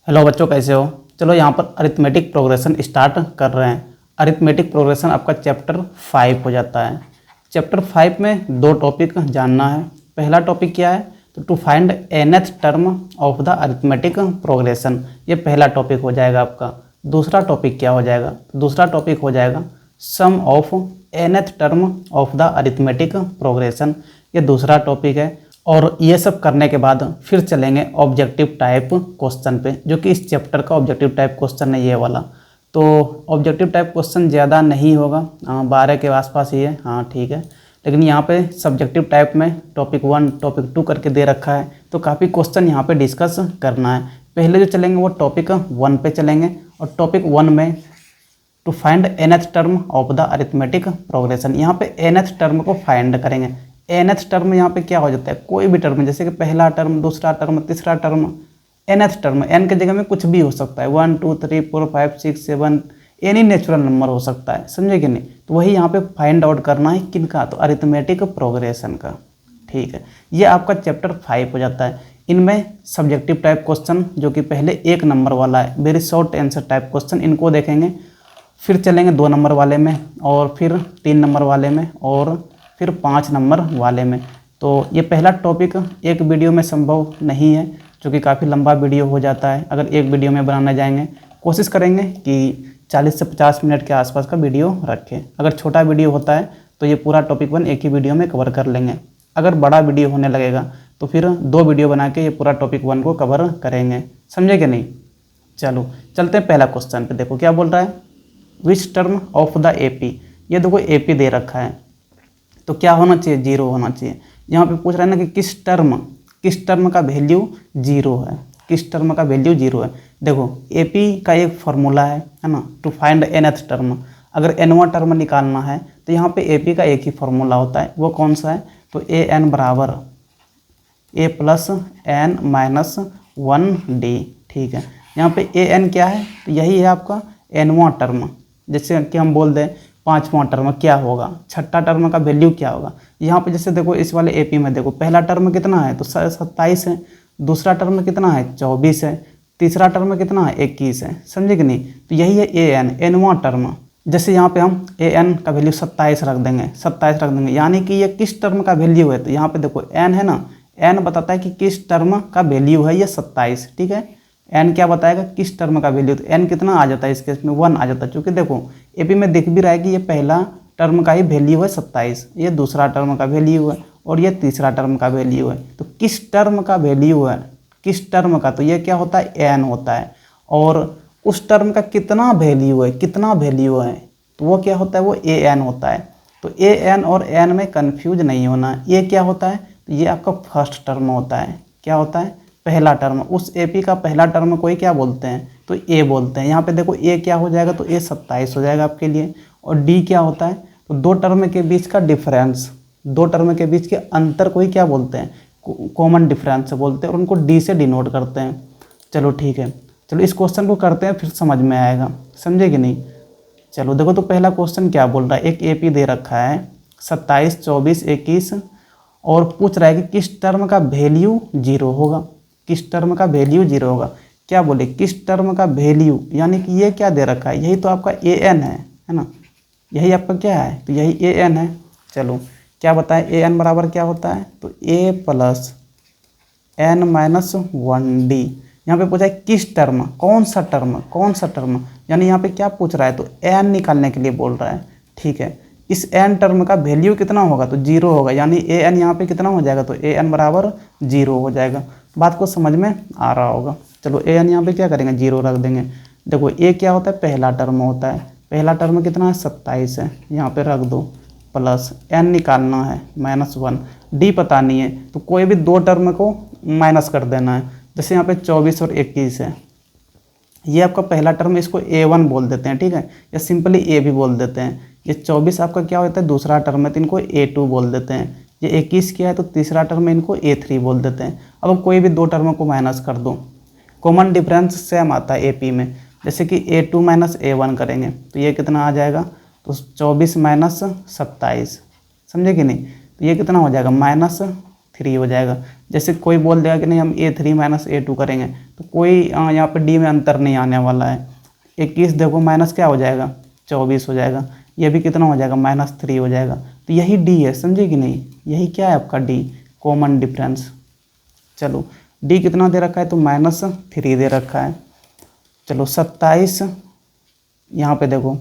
Hello बच्चों, कैसे हो। चलो यहाँ पर अरिथमेटिक प्रोग्रेशन स्टार्ट कर रहे हैं। अरिथमेटिक प्रोग्रेशन आपका चैप्टर 5 हो जाता है। चैप्टर 5 में दो टॉपिक जानना है। पहला टॉपिक क्या है, तो to find nth term of the arithmetic progression, ये पहला टॉपिक हो जाएगा आपका। दूसरा टॉपिक क्या हो जाएगा, दूसरा टॉपिक हो जाएगा sum of nth term of the arithmetic progression, ये दूसरा टॉपिक है। और ये सब करने के बाद फिर चलेंगे ऑब्जेक्टिव टाइप क्वेश्चन पे, जो कि इस चैप्टर का ऑब्जेक्टिव टाइप क्वेश्चन है ये वाला। तो ऑब्जेक्टिव टाइप क्वेश्चन ज़्यादा नहीं होगा, 12 के आसपास ही है, हाँ ठीक है। लेकिन यहाँ पे सब्जेक्टिव टाइप में टॉपिक 1 टॉपिक 2 करके दे रखा है, तो काफ़ी क्वेश्चन यहाँ पे डिस्कस करना है। पहले जो चलेंगे वो टॉपिक 1 पे चलेंगे, और टॉपिक 1 में to find nth term of the arithmetic progression, यहाँ पे nth टर्म को फाइंड करेंगे। nth टर्म यहाँ पे क्या हो जाता है, कोई भी टर्म, जैसे कि पहला टर्म, दूसरा टर्म, तीसरा टर्म, nth टर्म, n के जगह में कुछ भी हो सकता है, 1 2 3 4 5 6 7, एनी नेचुरल नंबर हो सकता है, समझे कि नहीं। तो वही यहाँ पे फाइंड आउट करना है किनका, तो अरिथमेटिक प्रोग्रेशन का, ठीक है। ये आपका चैप्टर 5 हो जाता है। इनमें सब्जेक्टिव टाइप क्वेश्चन, जो कि पहले 1 नंबर वाला है, very short answer type question, इनको देखेंगे। फिर चलेंगे 2 नंबर वाले में, और फिर 3 नंबर वाले में, और फिर 5 नंबर वाले में। तो ये पहला टॉपिक एक वीडियो में संभव नहीं है, जो कि काफ़ी लंबा वीडियो हो जाता है। अगर एक वीडियो में बनाने जाएंगे, कोशिश करेंगे कि 40 से 50 मिनट के आसपास का वीडियो रखें। अगर छोटा वीडियो होता है तो ये पूरा टॉपिक 1 एक ही वीडियो में कवर कर लेंगे। अगर बड़ा वीडियो होने लगेगा तो फिर 2 वीडियो बना के ये पूरा टॉपिक 1 को कवर करेंगे, समझे कि नहीं। चलो चलते हैं पहला क्वेश्चन पे। देखो क्या बोल रहा है, which term of the AP, ये देखो AP दे रखा है, तो क्या होना चाहिए, 0 होना चाहिए। यहाँ पे पूछ रहा है ना कि किस टर्म का वैल्यू 0 है, किस टर्म का वैल्यू 0 है। देखो AP का एक फार्मूला है ना, टू फाइंड nth टर्म। अगर nवां टर्म निकालना है तो यहाँ पे AP का एक ही फार्मूला होता है, वो कौन सा है, तो an बराबर a plus n minus 1d, ठीक है। यहाँ पे an क्या है, तो यही है आपका nवां टर्म। जैसे कि हम बोल दें 5वां टर्म क्या होगा, छठा टर्म का वैल्यू क्या होगा। यहाँ पे जैसे देखो इस वाले AP में देखो पहला टर्म कितना है, तो 27 है, दूसरा टर्म कितना है, 24 है, तीसरा टर्म कितना है, 21 है, समझे कि नहीं। तो यही है nवां टर्म। जैसे यहाँ पे हम an का वैल्यू 27 रख देंगे, यानी कि ये किस टर्म का वैल्यू है। तो यहाँ पे देखो n है ना, n बताता है कि किस टर्म का वैल्यू है ये 27, ठीक है। n क्या बताएगा, किस टर्म का वैल्यू, तो n कितना आ जाता है इस केस में, 1 आ जाता है। क्योंकि देखो AP में दिख भी रहा है कि ये पहला टर्म का ही वैल्यू है 27, ये दूसरा टर्म का वैल्यू है, और ये तीसरा टर्म का वैल्यू है। तो किस टर्म का वैल्यू है, किस टर्म का, तो ये क्या होता है, n होता है। और उस टर्म का कितना वैल्यू है, तो वो क्या होता है, वो an होता है। तो an और n में कन्फ्यूज नहीं होना। ये क्या होता है, तो ये आपका फर्स्ट टर्म होता है। क्या होता है, पहला टर्म। उस AP का पहला टर्म को ही क्या बोलते हैं, तो A बोलते हैं। यहाँ पे देखो A क्या हो जाएगा, तो A 27 हो जाएगा आपके लिए। और D क्या होता है, तो 2 टर्म के बीच का डिफरेंस, 2 टर्म के बीच के अंतर को ही क्या बोलते हैं, कॉमन डिफरेंस बोलते हैं, और उनको D से डिनोट करते हैं। चलो ठीक है, चलो इस क्वेश्चन को करते हैं, फिर समझ में आएगा, समझे कि नहीं। चलो देखो तो पहला क्वेश्चन क्या बोल रहा है, एक AP दे रखा है 27 24 21, और पूछ रहा है कि किस टर्म का वैल्यू 0 होगा, किस टर्म का वैल्यू 0 होगा। क्या बोले, किस टर्म का वैल्यू, यानी कि ये क्या दे रखा है, यही तो आपका an है ना, यही आपका क्या है, तो यही an है। चलो क्या बताए, an बराबर क्या होता है, तो a plus n minus 1d। यहाँ पे पूछा है किस टर्म, कौन सा टर्म, यानी यहाँ पे क्या पूछ रहा है, तो n निकालने के लिए बोल रहा है, ठीक है। इस n टर्म का वैल्यू कितना होगा, तो 0 होगा, यानी an यहाँ पे कितना हो जाएगा, तो an बराबर 0 हो जाएगा। बात को समझ में आ रहा होगा। चलो an यहाँ पे क्या करेंगे, 0 रख देंगे। देखो a क्या होता है, पहला टर्म होता है, पहला टर्म कितना है, 27 है, यहाँ पे रख दो, प्लस n निकालना है माइनस 1, d पता नहीं है, तो कोई भी 2 टर्म को माइनस कर देना है। जैसे यहाँ पे 24 और 21 है, ये आपका पहला टर्म, इसको a1 बोल देते हैं, ठीक है, या सिंपली a भी बोल देते हैं। ये 24 आपका क्या होता है, दूसरा टर्म है, तो इनको a2 बोल देते हैं। ये 21 क्या है, तो तीसरा टर्म है, इनको a3 बोल देते हैं। अब कोई भी 2 टर्म को माइनस कर दो, कॉमन डिफरेंस सेम आता है AP में। जैसे कि a2 माइनस a1 करेंगे तो ये कितना आ जाएगा, तो 24 माइनस 27, समझे कि नहीं। तो ये कितना हो जाएगा, -3 हो जाएगा। जैसे कोई बोल देगा कि नहीं हम A3 माइनस A2 करेंगे, तो कोई यहाँ पे डी में अंतर नहीं आने वाला है। 21 देखो माइनस क्या हो जाएगा, 24 हो जाएगा। ये भी कितना हो जाएगा, -3 हो जाएगा। तो यही डी है, समझे कि नहीं, यही क्या है आपका डी, कॉमन डिफरेंस। चलो डी कितना दे रखा है, तो -3 दे रखा है। चलो 27, यहाँ पे देखो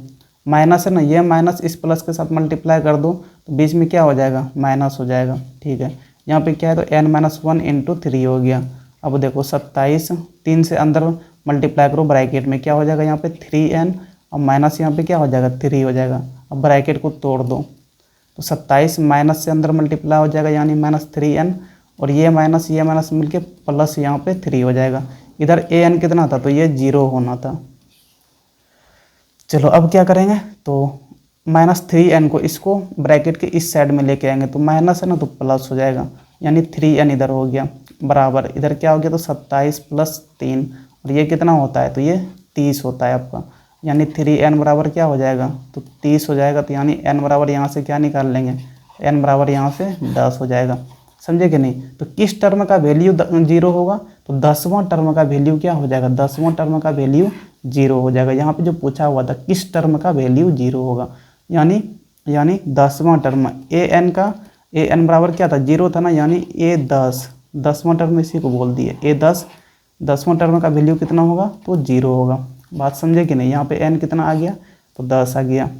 माइनस है ना, ये माइनस इस प्लस के साथ मल्टीप्लाई कर दो तो बीच में क्या हो जाएगा, माइनस हो जाएगा। ठीक है, यहाँ पे क्या है, तो n-1 इंटू 3 हो गया। अब देखो 27, 3 से अंदर मल्टीप्लाई करो ब्रैकेट में, क्या हो जाएगा यहाँ पे 3n, और माइनस यहाँ पे क्या हो जाएगा 3 हो जाएगा। अब ब्रैकेट को तोड़ दो तो 27 माइनस से अंदर मल्टीप्लाई हो जाएगा यानी -3n, और ये माइनस मिलके प्लस यहाँ पे 3 हो जाएगा। इधर an कितना था, तो ये 0 होना था। चलो अब क्या करेंगे, तो -3n को इसको ब्रैकेट के इस साइड में लेके आएंगे, तो माइनस है ना तो प्लस हो जाएगा, यानी 3n इधर हो गया बराबर, इधर क्या हो गया, तो 27 + 3, और ये कितना होता है, तो ये 30 होता है आपका, यानी 3n बराबर क्या हो जाएगा, तो 30 हो जाएगा। तो यानी n बराबर यहाँ से क्या निकाल लेंगे, n बराबर यहाँ से 10 हो जाएगा, समझे कि नहीं। तो किस टर्म का वैल्यू 0 होगा, तो 10वां टर्म का वैल्यू क्या हो जाएगा, 10वां टर्म का वैल्यू 0 हो जाएगा। यहाँ पे जो पूछा हुआ था किस टर्म का वैल्यू 0 होगा, यानी 10वां टर्म an का, an बराबर क्या था, 0 था ना, यानी A10, 10वां टर्म इसी को बोल दिए A10, 10वां टर्म का वैल्यू कितना होगा, तो 0 होगा। बात समझे कि नहीं। यहाँ पे n कितना आ गया, तो 10 आ गया।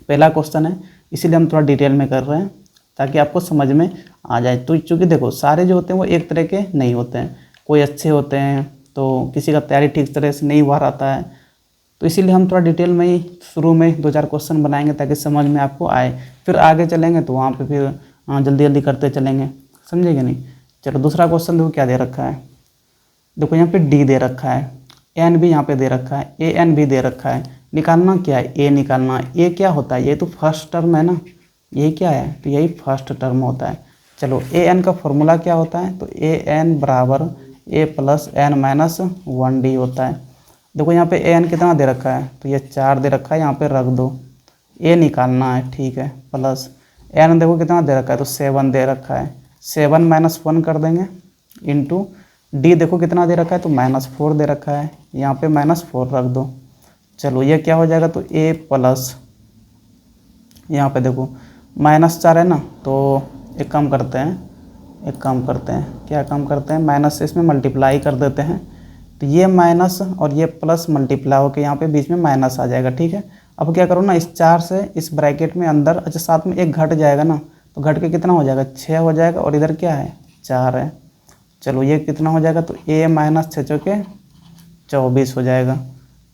पहला क्वेश्चन है, इसीलिए हम थोड़ा डिटेल में कर रहे हैं ताकि आपको समझ में आ जाए। तो चूँकि देखो सारे जो होते हैं वो एक तरह के नहीं होते हैं, कोई अच्छे होते हैं तो किसी का तैयारी ठीक तरह से नहीं हुआ रहता है, तो इसीलिए हम थोड़ा डिटेल में ही शुरू में 2-4 क्वेश्चन बनाएंगे ताकि समझ में आपको आए, फिर आगे चलेंगे तो वहाँ पे फिर जल्दी जल्दी करते चलेंगे, समझेंगे नहीं। चलो दूसरा क्वेश्चन देखो क्या दे रखा है, देखो यहाँ पे डी दे रखा है, एन भी यहाँ पे दे रखा है, ए एन भी दे रखा है। निकालना क्या है, ए निकालना है। ए क्या होता है, ये तो फर्स्ट टर्म है ना, ये क्या है, तो यही फर्स्ट टर्म होता है। चलो ए एन का फॉर्मूला क्या होता है, तो ए एन बराबर a + n-1d होता है। देखो यहाँ पे ए एन कितना दे रखा है, तो ये 4 दे रखा है, यहाँ पे रख दो, ए निकालना है, ठीक है, प्लस एन देखो कितना दे रखा है, तो 7 दे रखा है, 7 - 1 कर देंगे इंटू डी देखो कितना दे रखा है, तो -4 दे रखा है, यहाँ पे -4 रख दो। चलो ये क्या हो जाएगा, तो a प्लस यहाँ पे देखो -4 है ना, तो एक काम करते हैं, क्या काम करते हैं, माइनस से इसमें मल्टीप्लाई कर देते हैं, तो ये माइनस और ये प्लस मल्टीप्लाई होकर यहाँ पे बीच में माइनस आ जाएगा, ठीक है। अब क्या करो ना, इस 4 से इस ब्रैकेट में अंदर, अच्छा साथ में एक घट जाएगा ना, तो घट के कितना हो जाएगा, 6 हो जाएगा, और इधर क्या है 4 है। चलो ये कितना हो जाएगा, तो a - 6 × 24 हो जाएगा,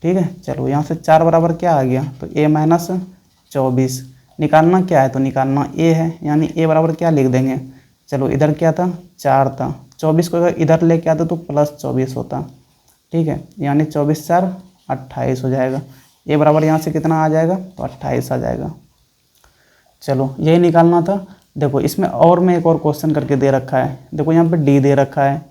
ठीक है। चलो यहाँ से 4 बराबर क्या आ गया, तो a - 24। निकालना क्या है, तो निकालना a है, यानी a बराबर क्या लिख देंगे, चलो इधर क्या था 4 था, 24 को अगर इधर लेके आते तो +24 होता, ठीक है, यानी 24 × 4 = 28 हो जाएगा। a बराबर यहाँ से कितना आ जाएगा, तो 28 आ जाएगा। चलो यही निकालना था। देखो इसमें और मैं एक और क्वेश्चन करके दे रखा है, देखो यहाँ पे डी दे रखा है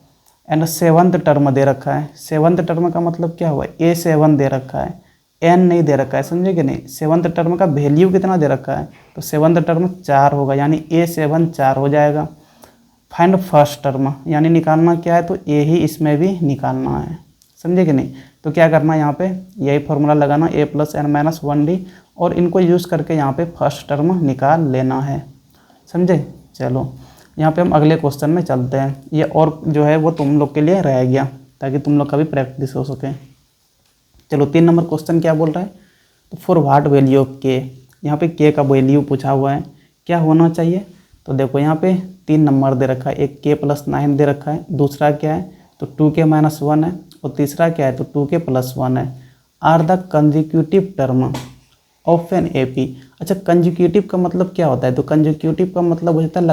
एंड 7th टर्म दे रखा है। 7th टर्म का मतलब क्या हुआ, A7 दे रखा है, n नहीं दे रखा है, समझे कि नहीं। 7th टर्म का वैल्यू कितना दे रखा है, तो 7th टर्म 4 होगा, यानी A7 4 हो जाएगा। फाइंड फर्स्ट टर्म, यानी निकालना क्या है, तो a ही इसमें भी निकालना है, समझे कि नहीं। तो क्या करना है, यहाँ पे यही फॉर्मूला लगाना, a + n-1d, और इनको यूज़ करके यहाँ पे फर्स्ट टर्म निकाल लेना है, समझे। चलो यहाँ पे हम अगले क्वेश्चन में चलते हैं, ये और जो है वो तुम लोग के लिए रह गया ताकि तुम लोग का भी प्रैक्टिस हो सके। चलो 3 नंबर क्वेश्चन क्या बोल रहा है, तो for what value of k, यहाँ पे k का वैल्यू पूछा हुआ है, क्या होना चाहिए। तो देखो यहाँ पे 3 नंबर दे रखा है, एक k + 9 दे रखा है, दूसरा क्या है, तो 2k - 1 है, और तीसरा क्या है, तो 2k + 1 है। Are the consecutive term of an AP। अच्छा कंजिक्यूटिव का मतलब क्या होता है, तो कंजिक्यूटिव का मतलब होता है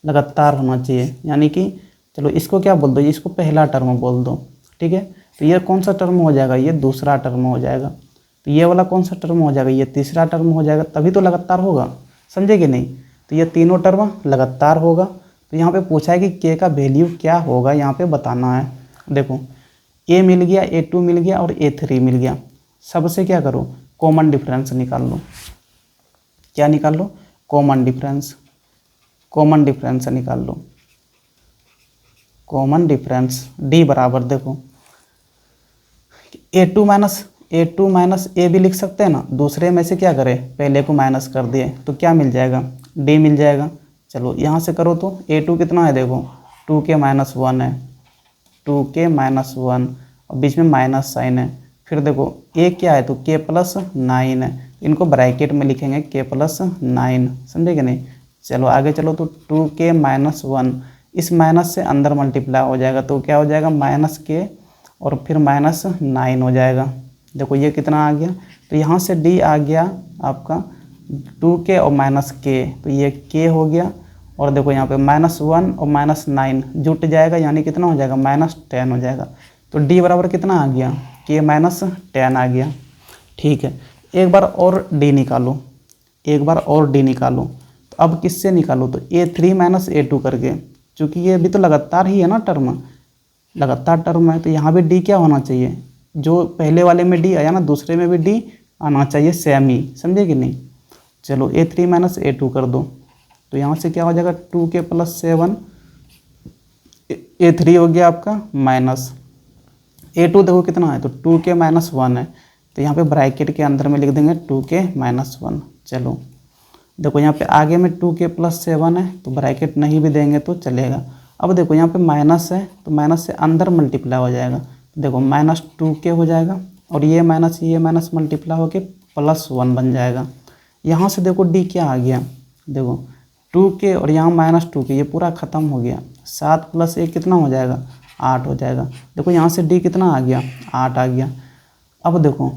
लगातार होना चाहिए, यानी कि चलो इसको क्या बोल दो, इसको पहला टर्म बोल दो, ठीक है। तो ये कौन सा टर्म हो जाएगा, ये दूसरा टर्म हो जाएगा। तो ये वाला कौन सा टर्म हो जाएगा, ये तीसरा टर्म हो जाएगा, तभी तो लगातार होगा, समझे कि नहीं। तो ये तीनों टर्म लगातार होगा। तो यहाँ पे पूछा है कि k का वैल्यू क्या होगा, यहाँ पे बताना है। देखो a मिल गया, A2 मिल गया और A3 मिल गया, सबसे क्या करो, कॉमन डिफरेंस निकाल लो। क्या निकाल लो, कॉमन डिफरेंस निकाल लो। कॉमन डिफरेंस डी बराबर देखो ए टू माइनस ए भी लिख सकते हैं ना, दूसरे में से क्या करें पहले को माइनस कर दिए तो क्या मिल जाएगा डी मिल जाएगा। चलो यहाँ से करो तो ए2 कितना है देखो 2k-1 है, 2k-1 और बीच में माइनस साइन है। फिर देखो ए क्या है तो k+9 है, इनको ब्रैकेट में लिखेंगे k+9, समझे कि नहीं। चलो आगे चलो तो 2k-1 इस माइनस से अंदर मल्टीप्लाई हो जाएगा तो क्या हो जाएगा -k और फिर -9 हो जाएगा। देखो ये कितना आ गया तो यहाँ से d आ गया आपका 2k और -k, तो ये k हो गया और देखो यहाँ पे -1 और -9 जुट जाएगा यानी कितना हो जाएगा -10 हो जाएगा। तो d बराबर कितना आ गया k-10 आ गया। ठीक है, एक बार और d निकालो, एक बार और d निकालो। तो अब किससे निकालो तो a3 - a2 करके, चूँकि ये भी तो लगातार ही है ना टर्म, लगातार टर्म है तो यहाँ भी d क्या होना चाहिए, जो पहले वाले में d आया ना दूसरे में भी d आना चाहिए सेम ही, समझे कि नहीं। चलो a3 - a2 कर दो तो यहाँ से क्या हो जाएगा 2k+7, a3 हो गया आपका माइनस a2 देखो कितना है तो 2k-1 है, तो यहाँ पे ब्रैकेट के अंदर में लिख देंगे 2k-1। चलो देखो यहाँ पे आगे में 2k+7 है तो ब्रैकेट नहीं भी देंगे तो चलेगा। अब देखो यहाँ पे माइनस है तो माइनस से अंदर मल्टीप्लाई हो जाएगा, देखो -2k हो जाएगा और ये माइनस मल्टीप्लाई होके +1 बन जाएगा। यहाँ से देखो d क्या आ गया, देखो 2k और यहाँ -2k, ये पूरा ख़त्म हो गया। 7 + 1 कितना हो जाएगा 8 हो जाएगा। देखो यहाँ से d कितना आ गया 8 आ गया। अब देखो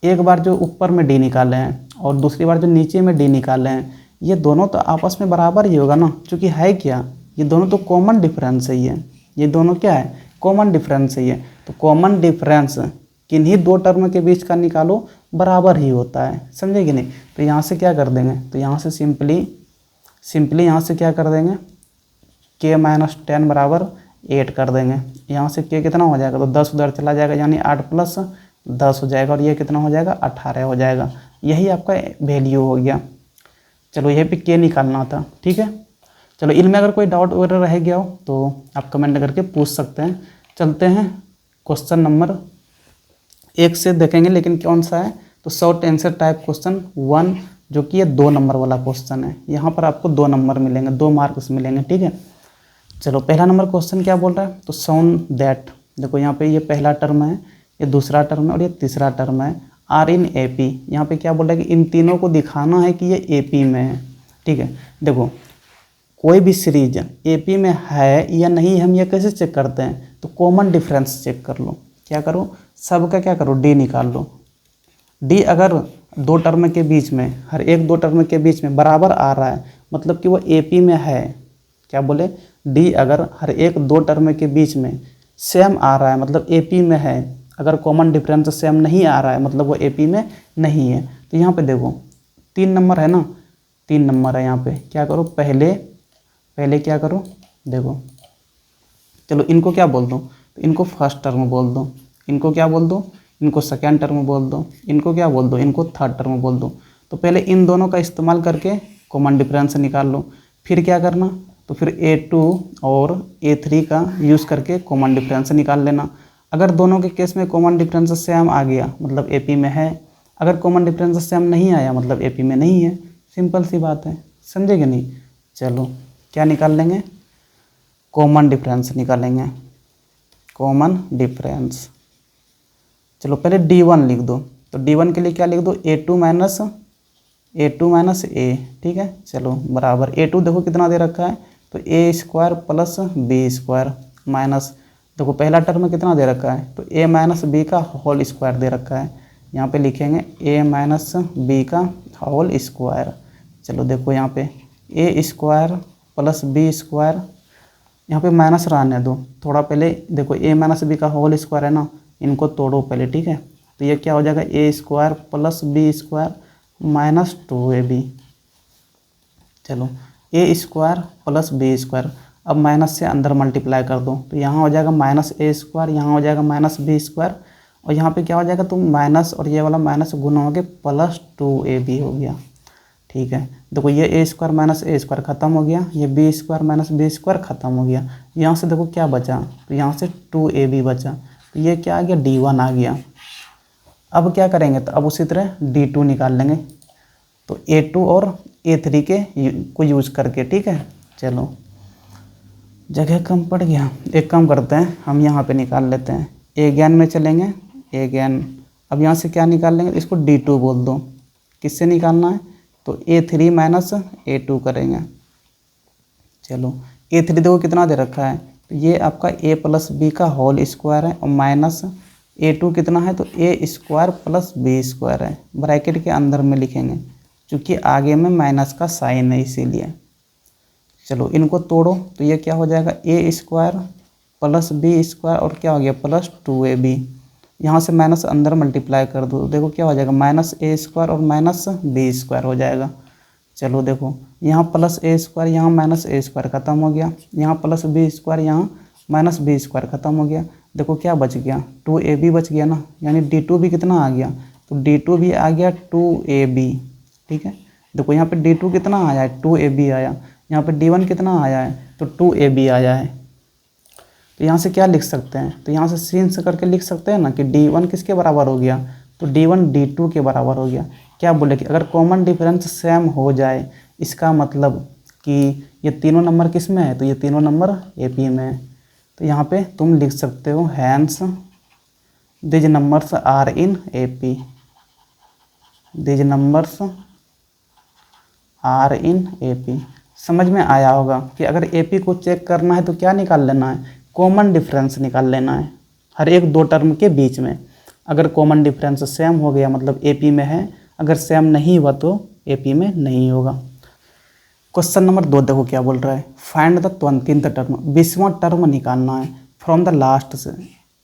एक बार जो ऊपर में d निकाले हैं और दूसरी बार जो नीचे में d निकाले हैं, ये दोनों तो आपस में बराबर ही होगा ना, क्योंकि है क्या ये दोनों तो कॉमन डिफरेंस ही है, ये दोनों क्या है कॉमन डिफरेंस ही है। तो कॉमन डिफरेंस किन्हीं दो टर्म के बीच का निकालो बराबर ही होता है, समझे कि नहीं। तो यहाँ से क्या कर देंगे तो यहाँ से सिंपली यहाँ से क्या कर देंगे k-10 बराबर 8 कर देंगे। यहाँ से k कितना हो जाएगा तो 10 उधर चला जाएगा यानी 8 + 10 हो जाएगा और ये कितना हो जाएगा 18 हो जाएगा। यही आपका वैल्यू हो गया। चलो यही पे k निकालना था, ठीक है। चलो इनमें अगर कोई डाउट वगैरह रह गया हो तो आप कमेंट करके पूछ सकते हैं। चलते हैं क्वेश्चन नंबर 1 से देखेंगे, लेकिन कौन सा है तो शॉर्ट आंसर टाइप क्वेश्चन 1, जो कि ये 2 नंबर वाला क्वेश्चन है। यहाँ पर आपको 2 नंबर मिलेंगे, 2 मार्क्स मिलेंगे, ठीक है। चलो पहला नंबर क्वेश्चन क्या बोल रहा है तो साउंड दैट, देखो यहाँ पे ये पहला टर्म है, ये दूसरा टर्म है और ये तीसरा टर्म है, आर इन AP। यहाँ पे क्या बोल रहा है कि इन तीनों को दिखाना है कि ये AP में है, ठीक है। देखो कोई भी सीरीज AP में है या नहीं, हम ये कैसे चेक करते हैं तो कॉमन डिफरेंस चेक कर लो। क्या करो सबका क्या करो d निकाल लो। d अगर 2 टर्म के बीच में, हर एक 2 टर्म के बीच में बराबर आ रहा है मतलब कि वो AP में है। क्या बोले d अगर हर एक 2 टर्म के बीच में सेम आ रहा है मतलब AP में है, अगर कॉमन डिफरेंस सेम नहीं आ रहा है मतलब वो AP में नहीं है। तो यहाँ पे देखो 3 नंबर है ना, 3 नंबर है यहाँ पे। क्या करो पहले क्या करो देखो, चलो इनको क्या बोल दो तो इनको फर्स्ट टर्म बोल दो, इनको क्या बोल दो इनको सेकेंड टर्म बोल दो, इनको क्या बोल दो इनको थर्ड टर्म बोल दो। तो पहले इन दोनों का इस्तेमाल करके कॉमन डिफरेंस निकाल लो, फिर क्या करना तो फिर A2 और A3 का यूज़ करके कॉमन डिफरेंस निकाल लेना। अगर दोनों के केस में कॉमन डिफरेंस सेम आ गया मतलब AP में है, अगर कॉमन डिफरेंस सेम नहीं आया मतलब AP में नहीं है, सिंपल सी बात है, समझे कि नहीं। चलो क्या निकाल लेंगे कॉमन डिफरेंस निकालेंगे, कॉमन डिफरेंस। चलो पहले D1 लिख दो, तो D1 के लिए क्या लिख दो A2 - A, ठीक है। चलो बराबर A2 देखो कितना दे रखा है तो A² + B² माइनस, देखो पहला टर्म कितना दे रखा है तो A - B का होल स्क्वायर दे रखा है, यहाँ पे लिखेंगे A - B का होल स्क्वायर। चलो देखो यहाँ पे A² + B², यहाँ पे माइनस रहने दो थोड़ा, पहले देखो A - B का होल स्क्वायर है ना, इनको तोड़ो पहले, ठीक है। तो ये क्या हो जाएगा A² + B² - 2AB। चलो A² + B², अब माइनस से अंदर मल्टीप्लाई कर दो तो यहाँ हो जाएगा -A², यहाँ हो जाएगा -B² और यहाँ पे क्या हो जाएगा तो माइनस और ये वाला माइनस गुना हो गया +2AB हो गया, ठीक है। देखो ये A square minus A square ख़त्म हो गया, ये B square minus B square ख़त्म हो गया। यहाँ से देखो क्या बचा, तो यहाँ से 2ab बचा, तो ये क्या आ गया, d1 आ गया। अब क्या करेंगे, तो अब उसी तरह d2 निकाल लेंगे, तो a2 और a3 को यूज करके, ठीक है। चलो जगह कम पड़ गया, एक काम करते हैं हम यहाँ पे निकाल लेते हैं, ए ज्ञान में चलेंगे, ए ज्ञान। अब यहाँ से क्या निकाल लेंगे, इसको d2 बोल दो। किससे निकालना है, तो a3 माइनस a2 करेंगे। चलो a3 देखो कितना दे रखा है, तो ये आपका a प्लस बी का होल स्क्वायर है, और माइनस a2 कितना है, तो a square plus B square है। ब्रैकेट के अंदर में लिखेंगे क्योंकि आगे में माइनस का साइन है इसीलिए। चलो इनको तोड़ो, तो ये क्या हो जाएगा, a square plus B square और क्या हो गया प्लस 2ab। यहाँ से माइनस अंदर मल्टीप्लाई कर दो, देखो क्या हो जाएगा, माइनस ए स्क्वायर और माइनस बी स्क्वायर हो जाएगा। चलो देखो यहाँ प्लस ए स्क्वायर, यहाँ माइनस ए स्क्वायर ख़त्म हो गया, यहाँ प्लस बी स्क्वायर, यहाँ माइनस बी स्क्वायर ख़त्म हो गया। देखो क्या बच गया, 2ab बच गया ना, यानी d2 भी कितना आ गया, तो d2 भी आ गया 2ab। ठीक है, देखो यहाँ पे d2 कितना आया है, 2ab आया, यहाँ पे d1 कितना आया है, तो 2ab आया है। तो यहाँ से क्या लिख सकते हैं, तो यहाँ से सीन से करके लिख सकते हैं ना कि d1 किसके बराबर हो गया, तो d1 d2 के बराबर हो गया। क्या बोले कि अगर कॉमन डिफरेंस सेम हो जाए, इसका मतलब कि ये तीनों नंबर किस में है, तो ये तीनों नंबर AP में है। तो यहाँ पे तुम लिख सकते हो hence these numbers are in AP, these numbers are in AP। समझ में आया होगा कि अगर AP को चेक करना है तो क्या निकाल लेना है, कॉमन डिफरेंस निकाल लेना है हर एक दो टर्म के बीच में। अगर कॉमन डिफरेंस सेम हो गया मतलब AP में है, अगर सेम नहीं हुआ तो AP में नहीं होगा। क्वेश्चन नंबर 2 देखो क्या बोल रहा है, फाइंड द 20th टर्म, 20वां टर्म निकालना है फ्रॉम द लास्ट से,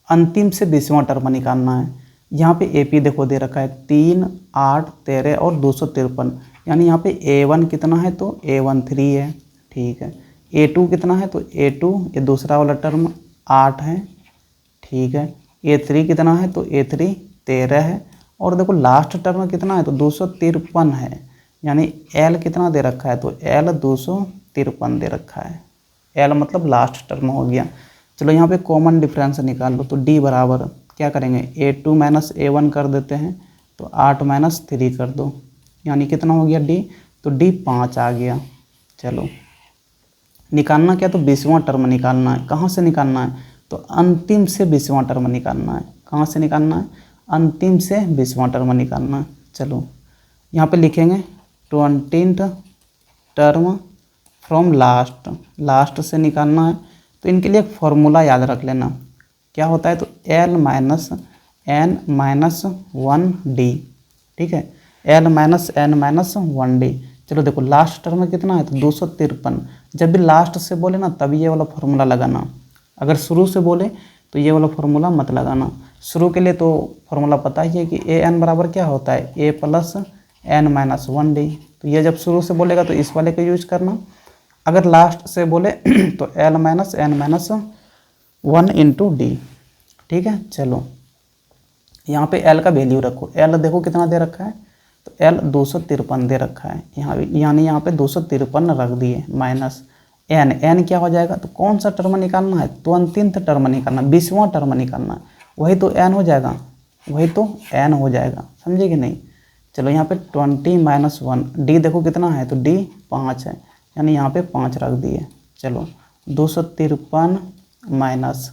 अंतिम से 20वां टर्म निकालना है। यहाँ पे AP देखो दे रखा है 3, 8, 13 और 253, यानी यहाँ पे A1 कितना है, तो A1 3 है, ठीक है। A2 कितना है, तो A2 ये दूसरा वाला टर्म 8 है, ठीक है। A3 कितना है, तो A3 13 है, और देखो लास्ट टर्म कितना है, तो 253 है, यानी L कितना दे रखा है, तो L 253 दे रखा है। L मतलब लास्ट टर्म हो गया। चलो यहाँ पे कॉमन डिफरेंस निकाल लो, तो D बराबर क्या करेंगे, A2 माइनस A1 कर देते हैं, तो 8 माइनस 3 कर दो, यानी कितना हो गया D, तो D 5 आ गया। चलो निकालना क्या, तो 20वां टर्म निकालना है। कहाँ से निकालना है, तो अंतिम से 20वां टर्म निकालना है। कहाँ से निकालना है, अंतिम से 20वां टर्म निकालना है। चलो यहाँ पे लिखेंगे 20th term from last, last से निकालना है। तो इनके लिए एक फॉर्मूला याद रख लेना, क्या होता है, तो L minus N minus 1D, ठीक है, L minus N minus 1D। चलो देखो लास्ट टर्म में कितना है, तो 253। जब भी लास्ट से बोले ना तभी ये वाला फार्मूला लगाना, अगर शुरू से बोले तो ये वाला फार्मूला मत लगाना। शुरू के लिए तो फार्मूला पता ही है कि AN बराबर क्या होता है, A plus N minus 1D। तो ये जब शुरू से बोलेगा तो इस वाले का यूज करना, अगर लास्ट से बोले तो L minus N minus 1 into D, ठीक है। चलो यहाँ पे L का वैल्यू रखो, L देखो कितना दे रखा है, तो L 253 दे रखा है, यहाँ यानी यहाँ पे 253 रख दिए, माइनस N क्या हो जाएगा, तो कौन सा टर्म निकालना है, 20th टर्म निकालना, 20वां टर्म निकालना, वही तो N हो जाएगा, वही तो N हो जाएगा, समझे कि नहीं। चलो यहाँ पे 20 माइनस 1, D देखो कितना है, तो D 5 है, यानी यहाँ पे 5 रख दिए। चलो 253 माइनस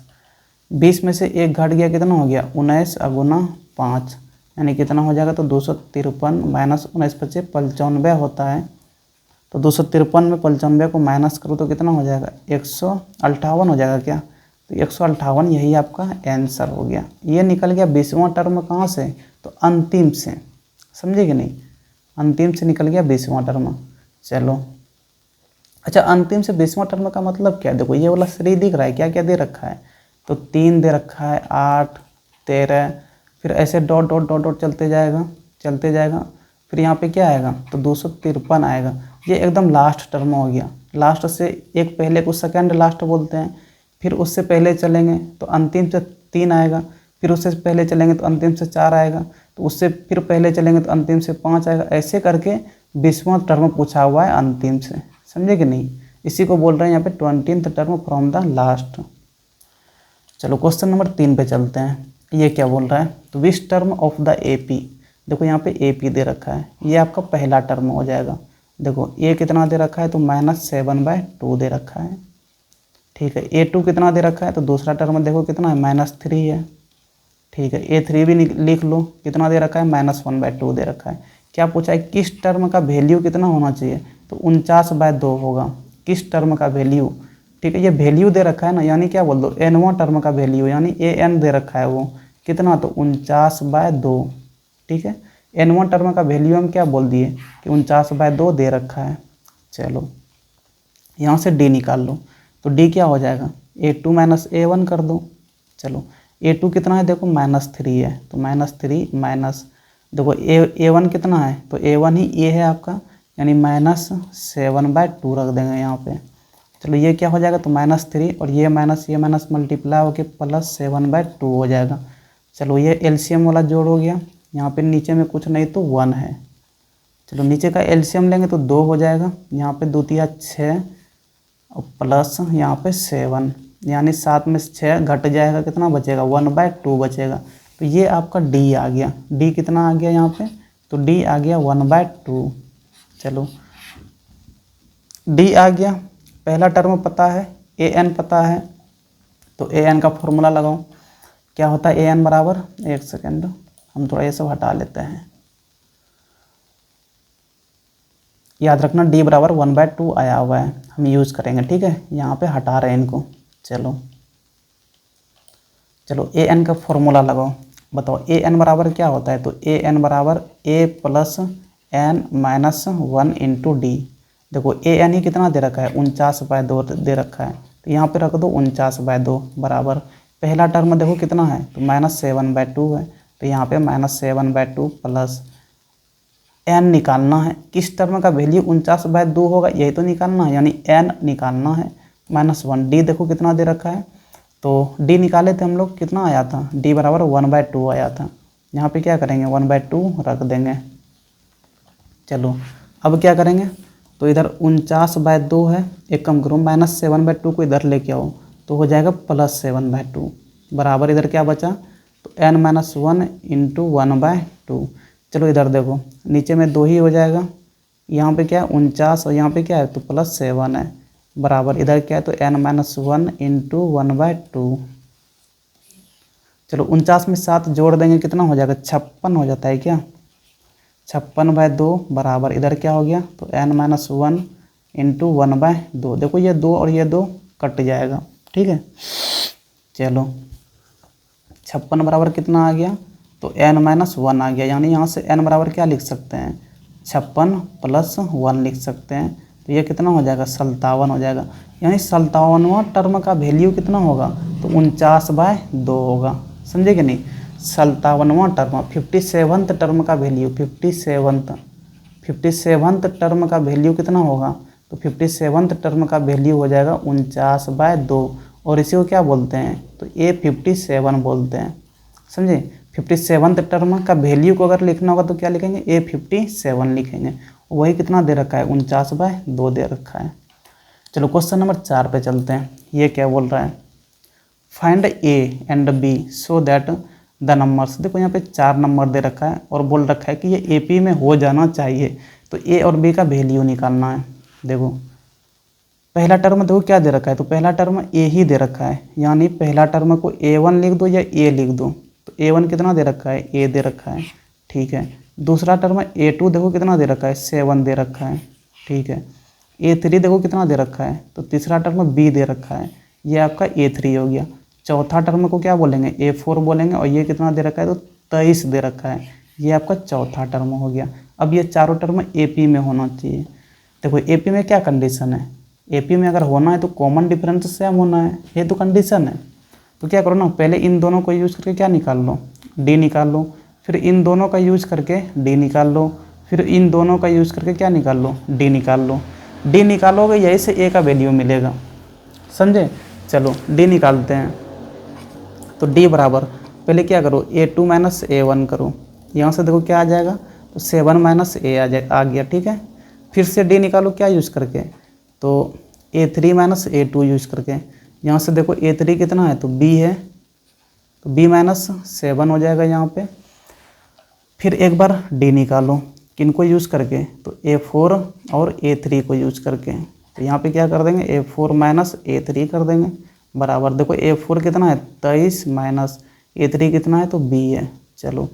20 में से एक घट गया, कितना हो गया, 19 अगुना 5, यानी कितना हो जाएगा, तो 253 माइनस 19 बचे 95 होता है। तो 253 में 95 को माइनस करो तो कितना हो जाएगा, 158 हो जाएगा क्या, तो 158 यही आपका आंसर हो गया। ये निकल गया 20वां टर्म कहाँ से, तो अंतिम से, समझे कि नहीं, अंतिम से निकल गया 20वां टर्म। चलो अच्छा, अंतिम से 20वां टर्म का मतलब क्या है, देखो ये वाला श्री दिख रहा है, क्या क्या दे रखा है, तो 3 दे रखा है, 8, 13, फिर ऐसे डॉट डॉट डॉट डॉट चलते जाएगा, फिर यहाँ पे क्या आएगा, तो 253 आएगा। ये एकदम लास्ट टर्म हो गया, लास्ट से एक पहले को सेकंड लास्ट बोलते हैं, फिर उससे पहले चलेंगे तो अंतिम से 3 आएगा, फिर उससे पहले चलेंगे तो अंतिम से 4 आएगा, तो उससे फिर पहले चलेंगे तो अंतिम से 5 आएगा, ऐसे करके 20वां टर्म पूछा हुआ है अंतिम से, समझे कि नहीं। इसी को बोल रहे हैं यहाँ पे 20th term from the last. चलो क्वेश्चन नंबर 3 पे चलते हैं। ये क्या बोल रहा है, तो which term of the AP, देखो यहाँ पे AP दे रखा है, ये आपका पहला टर्म हो जाएगा। देखो ए कितना दे रखा है, तो -7/2 दे रखा है, ठीक है। A2 कितना दे रखा है, तो दूसरा टर्म देखो कितना है, -3 है, ठीक है। A3 भी लिख लो, कितना दे रखा है, -1/2 दे रखा है। क्या पूछा है, किस टर्म का वैल्यू कितना होना चाहिए, तो 49/2 होगा। किस टर्म का वैल्यू, ठीक है। ये वैल्यू दे रखा है ना, यानी क्या बोल दो, nवां टर्म का वैल्यू, यानी an दे रखा है वो कितना, तो 49/2, ठीक है। nवां टर्म का वैल्यू हम क्या बोल दिए कि 49/2 दे रखा है। चलो यहाँ से d निकाल लो, तो d क्या हो जाएगा, A2 - A1 कर दो। चलो A2 कितना है, देखो -3 है, तो -3 माइनस देखो A1 कितना है, तो A1 ही ये है आपका, यानी -7/2 रख देंगे यहाँ पे। चलो ये क्या हो जाएगा, तो -3 और ये माइनस मल्टीप्लाई होकर +7/2 हो जाएगा। चलो ये एलसीएम वाला जोड़ हो गया, यहाँ पे नीचे में कुछ नहीं तो 1 है। चलो नीचे का एलसीएम लेंगे तो 2 हो जाएगा, यहाँ पे 2 तिया 6 और प्लस यहाँ पे 7, यानी 7 में से 6 घट जाएगा, कितना बचेगा, 1/2 बचेगा। तो ये आपका D आ गया। D कितना आ गया यहाँ पे, तो D आ गया 1/2। चलो D आ गया, पहला टर्म पता है, an पता है, तो an का फॉर्मूला लगाओ। क्या होता है an बराबर, एक सेकेंड हम थोड़ा ये सब हटा लेते हैं, याद रखना D बराबर 1/2 आया हुआ है, हम यूज़ करेंगे, ठीक है। यहाँ पे हटा रहे हैं इनको। चलो an का फॉर्मूला लगाओ, बताओ an बराबर क्या होता है, तो an बराबर a + n - 1 × d। देखो an ही कितना दे रखा है, 49/2 दे रखा है, तो यहाँ पे रख दो 49/2 बराबर, पहला टर्म देखो कितना है, तो -7/2 है, तो यहाँ पे -7/2 प्लस n निकालना है, किस टर्म का वैल्यू 49/2 होगा, यही तो निकालना है, यानी n निकालना है, -1। d देखो कितना दे रखा है, तो d निकाले थे हम लोग, कितना आया था, d बराबर 1/2 आया था। यहाँ पे क्या करेंगे, 1/2 रख देंगे। चलो अब क्या करेंगे, तो इधर 49/2 है, एक कम करो, -7/2 को इधर लेके आओ, तो हो जाएगा +7/2 बराबर, इधर क्या बचा, तो n - 1 × 1/2। चलो इधर देखो, नीचे में 2 ही हो जाएगा, यहाँ पे क्या है 49 और यहाँ पे क्या है, तो +7 है बराबर, इधर क्या है, तो n - 1 × 1/2। चलो 49 में 7 जोड़ देंगे, कितना हो जाएगा, 56 हो जाता है क्या, 56/2 बराबर, इधर क्या हो गया, तो n - 1 × 1/2। देखो ये 2 और ये 2 कट जाएगा, ठीक है। चलो 56 बराबर कितना आ गया, तो n - 1 आ गया, यानी यहाँ से n बराबर क्या लिख सकते हैं, 56 + 1 लिख सकते हैं, तो ये कितना हो जाएगा, 57 हो जाएगा। यानी 57वां टर्म का वैल्यू कितना होगा, तो 49/2 होगा, समझे कि नहीं। 57वां टर्म, 57th टर्म का वैल्यू, 57th टर्म का वैल्यू कितना होगा, तो 57th टर्म का वैल्यू हो जाएगा 49/2, और इसी को क्या बोलते हैं, तो A57 बोलते हैं, समझे। 57th टर्म का वैल्यू को अगर लिखना होगा तो क्या लिखेंगे, A57 लिखेंगे, वही कितना दे रखा है, 49/2 दे रखा है। चलो क्वेश्चन नंबर 4 पे चलते हैं। ये क्या बोल रहा है, find A and B so that the numbers, देखो यहाँ पे 4 नंबर दे रखा है और बोल रखा है कि ये AP में हो जाना चाहिए, तो A और B का वैल्यू निकालना है। देखो पहला टर्म देखो क्या दे रखा है, तो पहला टर्म A ही दे रखा है, यानी पहला टर्म को A1 लिख दो या A लिख दो, तो A1 कितना दे रखा है, A दे रखा है, ठीक है। दूसरा टर्म A2 देखो कितना दे रखा है, 7 दे रखा है, ठीक है। A3 देखो कितना दे रखा है, तो तीसरा टर्म B दे रखा है, ये आपका A3 हो गया। चौथा टर्म को क्या बोलेंगे, A4 बोलेंगे, और ये कितना दे रखा है, तो 23 दे रखा है, ये आपका चौथा टर्म हो गया। अब ये चारों टर्म AP में होना चाहिए। देखो AP में क्या कंडीशन है, AP में अगर होना है तो कॉमन डिफरेंस सेम होना है, ये तो कंडीशन है। तो क्या करो ना, पहले इन दोनों को यूज़ करके क्या निकाल लो, D निकाल लो, फिर इन दोनों का यूज़ करके D निकाल लो, फिर इन दोनों का यूज़ करके क्या निकाल लो, D निकाल लो। D निकालोगे यही से A का वैल्यू मिलेगा, समझे। चलो D निकालते हैं, तो D बराबर पहले क्या करो, A2 - A1 करो, यहाँ से देखो क्या आ जाएगा, तो तो 7 माइनस ए आ गया, ठीक है। फिर से डी निकालो, क्या यूज़ करके, तो A3 माइनस A2 यूज़ करके। यहाँ से देखो A3 कितना है, तो B है, तो B माइनस 7 हो जाएगा यहाँ पे। फिर एक बार D निकालो, किन को यूज़ करके, तो A4 और A3 को यूज़ करके। तो यहाँ पे क्या कर देंगे, A4 माइनस A3 कर देंगे, बराबर। देखो A4 कितना है 23 माइनस A3 कितना है, तो B है। चलो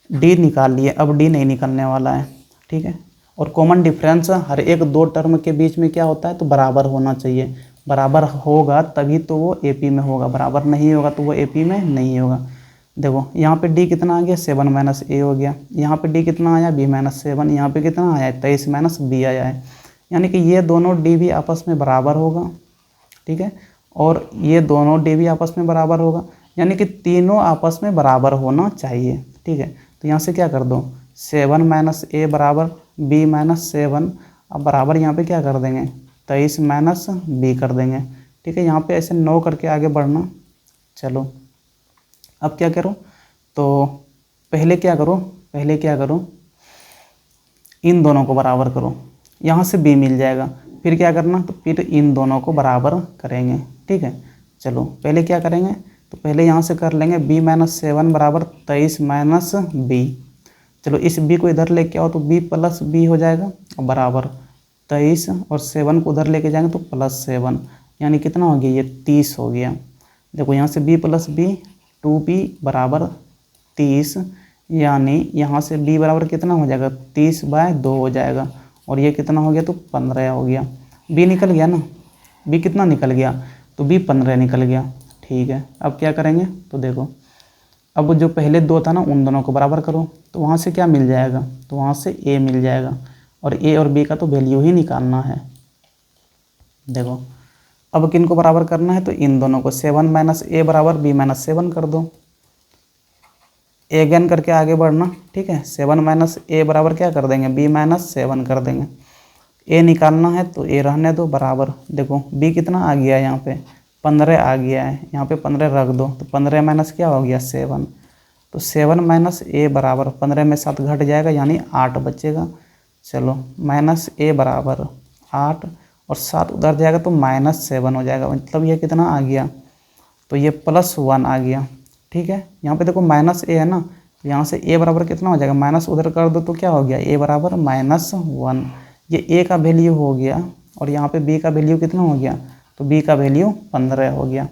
D निकाल लिए, अब D नहीं निकलने वाला है, ठीक है। और कॉमन डिफरेंस हर एक दो टर्म के बीच में क्या होता है, तो बराबर होना चाहिए। बराबर होगा तभी तो वो AP में होगा, बराबर नहीं होगा तो वो AP में नहीं होगा। देखो यहाँ पे D कितना आ गया, 7 माइनस A हो गया। यहाँ पे D कितना आया, B माइनस 7। यहाँ पे कितना आया है, 23 माइनस B आया है। यानी कि ये दोनों D भी आपस में बराबर होगा, ठीक है। और ये दोनों D भी आपस में बराबर होगा, यानी कि तीनों आपस में बराबर होना चाहिए, ठीक है। तो यहाँ से क्या कर दो, 7 माइनस A बराबर B माइनस 7। अब बराबर यहाँ पे क्या कर देंगे, 23 माइनस B कर देंगे, ठीक है। यहाँ पे ऐसे 9 करके आगे बढ़ना। चलो अब क्या करो, तो पहले क्या करो, इन दोनों को बराबर करो, यहाँ से B मिल जाएगा। फिर क्या करना, तो फिर इन दोनों को बराबर करेंगे, ठीक है। चलो पहले क्या करेंगे, तो पहले यहाँ से कर लेंगे B माइनस 7 बराबर 23 माइनस B। चलो इस B को इधर लेके आओ, तो B प्लस B हो जाएगा, बराबर 23 और 7 को उधर लेके जाएंगे तो प्लस 7, यानी कितना हो गया, ये 30 हो गया। देखो यहाँ से B प्लस B 2B बराबर 30, यानी यहाँ से B बराबर कितना हो जाएगा, 30/2 हो जाएगा। और ये कितना हो गया, तो 15 हो गया। B निकल गया ना, B कितना निकल गया, तो B 15 निकल गया, ठीक है। अब क्या करेंगे, तो देखो अब जो पहले दो था ना, उन दोनों को बराबर करो, तो वहाँ से क्या मिल जाएगा, तो वहाँ से A मिल जाएगा। और A और B का तो वैल्यू ही निकालना है। देखो अब किन को बराबर करना है, तो इन दोनों को 7 माइनस A बराबर B माइनस 7 कर दो। अगेन करके आगे बढ़ना, ठीक है। 7 माइनस A बराबर क्या कर देंगे, B माइनस 7 कर देंगे। A निकालना है तो A रहने दो, बराबर। देखो B कितना आ गया, यहाँ पे 15 आ गया है, यहाँ पे 15 रख दो, तो 15 माइनस क्या हो गया, 7। तो 7 माइनस A बराबर 15 में 7 घट जाएगा, यानी 8 बचेगा। चलो माइनस A बराबर 8 और 7 उधर जाएगा तो माइनस 7 हो जाएगा, मतलब ये कितना आ गया, तो ये +1 आ गया, ठीक है। यहाँ पे देखो माइनस A है ना, तो यहाँ से A बराबर कितना हो जाएगा, माइनस उधर कर दो तो क्या हो गया, A बराबर -1। ये A का वैल्यू हो गया, और यहाँ पे B का वैल्यू कितना हो गया, तो B का वैल्यू 15 हो गया।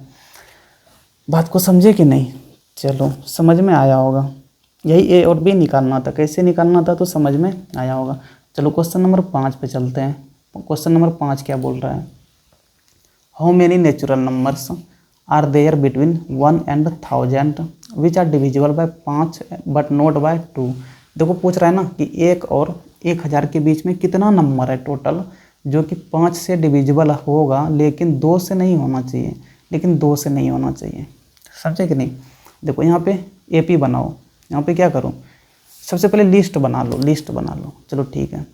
बात को समझे कि नहीं, चलो समझ में आया होगा। यही A और B निकालना था, कैसे निकालना था तो समझ में आया होगा। चलो क्वेश्चन नंबर 5 पे चलते हैं। क्वेश्चन नंबर 5 क्या बोल रहा है, how many natural numbers are there between 1 and 1000 which are divisible by 5 but not by 2। देखो पूछ रहा है ना कि 1 और 1000 के बीच में कितना नंबर है टोटल जो कि 5 से डिविजिबल होगा, लेकिन 2 से नहीं होना चाहिए, समझे कि नहीं। देखो यहाँ पे AP बनाओ, यहाँ पे क्या करो, सबसे पहले लिस्ट बना लो। चलो ठीक है,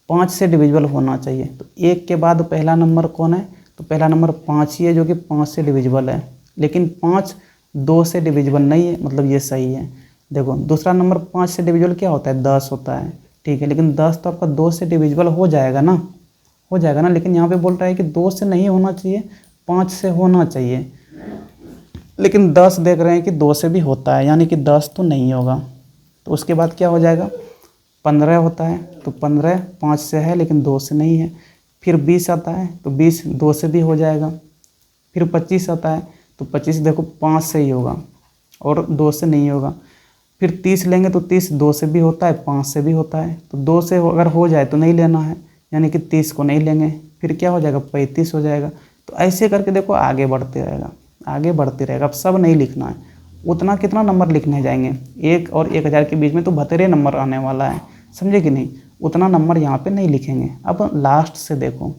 5 से डिविजिबल होना चाहिए, तो 1 के बाद पहला नंबर कौन है, तो पहला नंबर 5 ही है जो कि 5 से डिविजिबल है, लेकिन 5 2 से डिविजिबल नहीं है, मतलब ये सही है। देखो दूसरा नंबर 5 से डिविजिबल क्या होता है, 10 होता है, ठीक है। लेकिन 10 तो आपका 2 से डिविजिबल हो जाएगा ना, लेकिन यहाँ पे बोल रहा है कि 2 से नहीं होना चाहिए, 5 से होना चाहिए। लेकिन 10 देख रहे हैं कि 2 से भी होता है, यानी कि 10 तो नहीं होगा। तो उसके बाद क्या हो जाएगा, 15 होता है, तो 15 5 से है लेकिन 2 से नहीं है। फिर 20 आता है, तो 20 2 से भी हो जाएगा। फिर 25 आता है, तो 25 देखो 5 से ही होगा और 2 से नहीं होगा। फिर 30 लेंगे तो 30 2 से भी होता है, 5 से भी होता है, तो 2 से अगर हो जाए तो नहीं लेना है, यानी कि 30 को नहीं लेंगे। फिर क्या हो जाएगा, 35 हो जाएगा। तो ऐसे करके देखो आगे बढ़ते रहेगा। अब सब नहीं लिखना है, उतना कितना नंबर लिखने जाएंगे, 1 और 1000 के बीच में तो 72 नंबर आने वाला है, समझे कि नहीं। उतना नंबर यहाँ पे नहीं लिखेंगे। अब लास्ट से देखो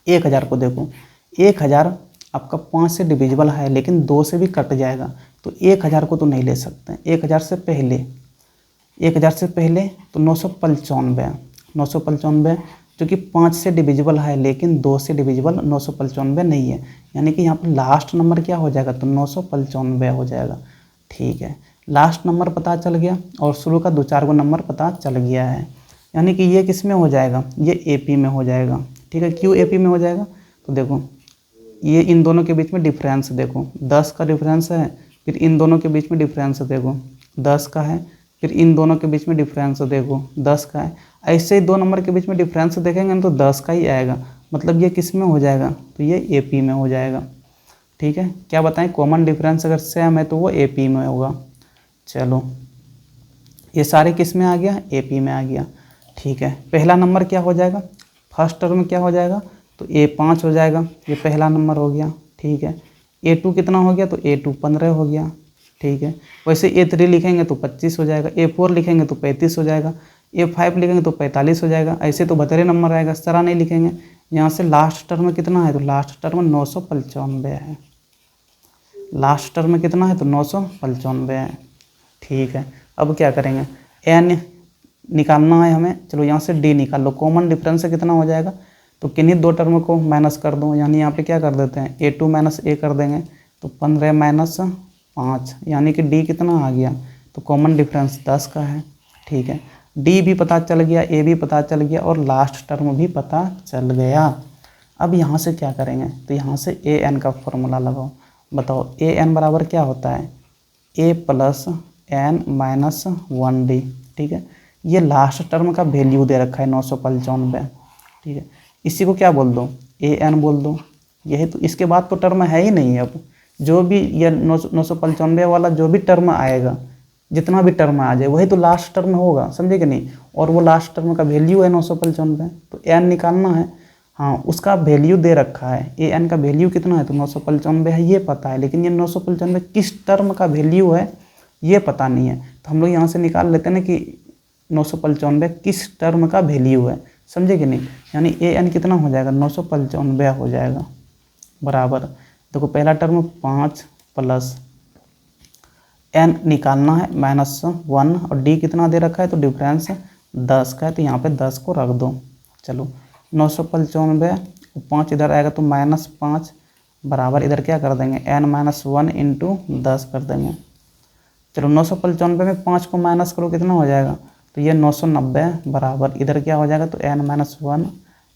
1000 को देखो, 1000 आपका 5 से डिविजिबल है लेकिन 2 से भी कट जाएगा, तो 1000 को तो नहीं ले सकते। 1000 से पहले तो 995 जो कि 5 से डिविजिबल है लेकिन 2 से डिविजिबल 995 नहीं है, यानी कि यहाँ पर लास्ट नंबर क्या हो जाएगा, तो 995 हो जाएगा, ठीक है। लास्ट नंबर पता चल गया और शुरू का 2-4 गो नंबर पता चल गया है। यानी कि ये किस में हो जाएगा, ये AP में हो जाएगा। ठीक है, क्यों AP में हो जाएगा, तो देखो ये इन दोनों के बीच में डिफरेंस देखो 10 का डिफरेंस है, फिर इन दोनों के बीच में डिफरेंस देखो 10 का है, फिर इन दोनों के बीच में डिफरेंस देखो 10 का है। ऐसे ही 2 नंबर के बीच में डिफरेंस देखेंगे तो 10 का ही आएगा, मतलब ये किस में हो जाएगा, तो ये AP में हो जाएगा। ठीक है, क्या बताएं, कॉमन डिफरेंस अगर सेम है तो वो AP में होगा। चलो ये सारे किस में आ गया, AP में आ गया। ठीक है, पहला नंबर क्या हो जाएगा, फर्स्ट टर्म क्या हो जाएगा, तो A5 हो जाएगा, ये पहला नंबर हो गया। ठीक है, A2 कितना हो गया, तो A2 15 हो गया। ठीक है, वैसे A3 लिखेंगे तो 25 हो जाएगा, A4 लिखेंगे तो 35 हो जाएगा, A5 लिखेंगे तो 45 हो जाएगा। ऐसे तो 72 नंबर आएगा, सारा नहीं लिखेंगे। यहाँ से लास्ट टर्म कितना है, तो लास्ट टर्म 995 है। लास्ट टर्म कितना है, तो 995 है। ठीक है, अब क्या करेंगे, N निकालना है हमें। चलो यहाँ से D निकाल लो, कॉमन डिफरेंस से कितना हो जाएगा, तो किन्हीं 2 टर्म को माइनस कर दो, यानी यहाँ पे क्या कर देते हैं, A2 माइनस A कर देंगे, तो 15 माइनस 5, यानी कि D कितना आ गया, तो कॉमन डिफरेंस 10 का है। ठीक है, D भी पता चल गया, A भी पता चल गया और लास्ट टर्म भी पता चल गया। अब यहाँ से क्या करेंगे, तो यहाँ से AN का फॉर्मूला लगाओ। बताओ AN बराबर क्या होता है, A plus N minus 1D। ठीक है, ये लास्ट टर्म का वैल्यू दे रखा है 995। ठीक है, इसी को क्या बोल दो, AN बोल दो। यही तो, इसके बाद तो टर्म है ही नहीं। अब जो भी ये 995 वाला जो भी टर्म आएगा, जितना भी टर्म आ जाए वही तो लास्ट टर्म होगा, समझे कि नहीं। और वो लास्ट टर्म का वैल्यू है 995, तो N निकालना है। हाँ, उसका वैल्यू दे रखा है, AN का वैल्यू कितना है, तो 995 है, ये पता है। लेकिन ये 995 किस टर्म का वैल्यू है ये पता नहीं है, तो हम लोग यहाँ से निकाल लेते हैं ना कि 995 किस टर्म का वैल्यू है, समझे कि नहीं। यानी AN कितना हो जाएगा, 995 हो जाएगा, बराबर। देखो पहला टर्म 5 प्लस N निकालना है -1 और D कितना दे रखा है, तो डिफरेंस 10 का है, तो यहाँ पे 10 को रख दो। चलो 995, 5 इधर आएगा तो -5 बराबर, इधर क्या कर देंगे, N-1 इंटू 10 कर देंगे। चलो 995 में 5 को माइनस करो, कितना हो जाएगा, तो ये 990 बराबर, इधर क्या हो जाएगा, तो N-1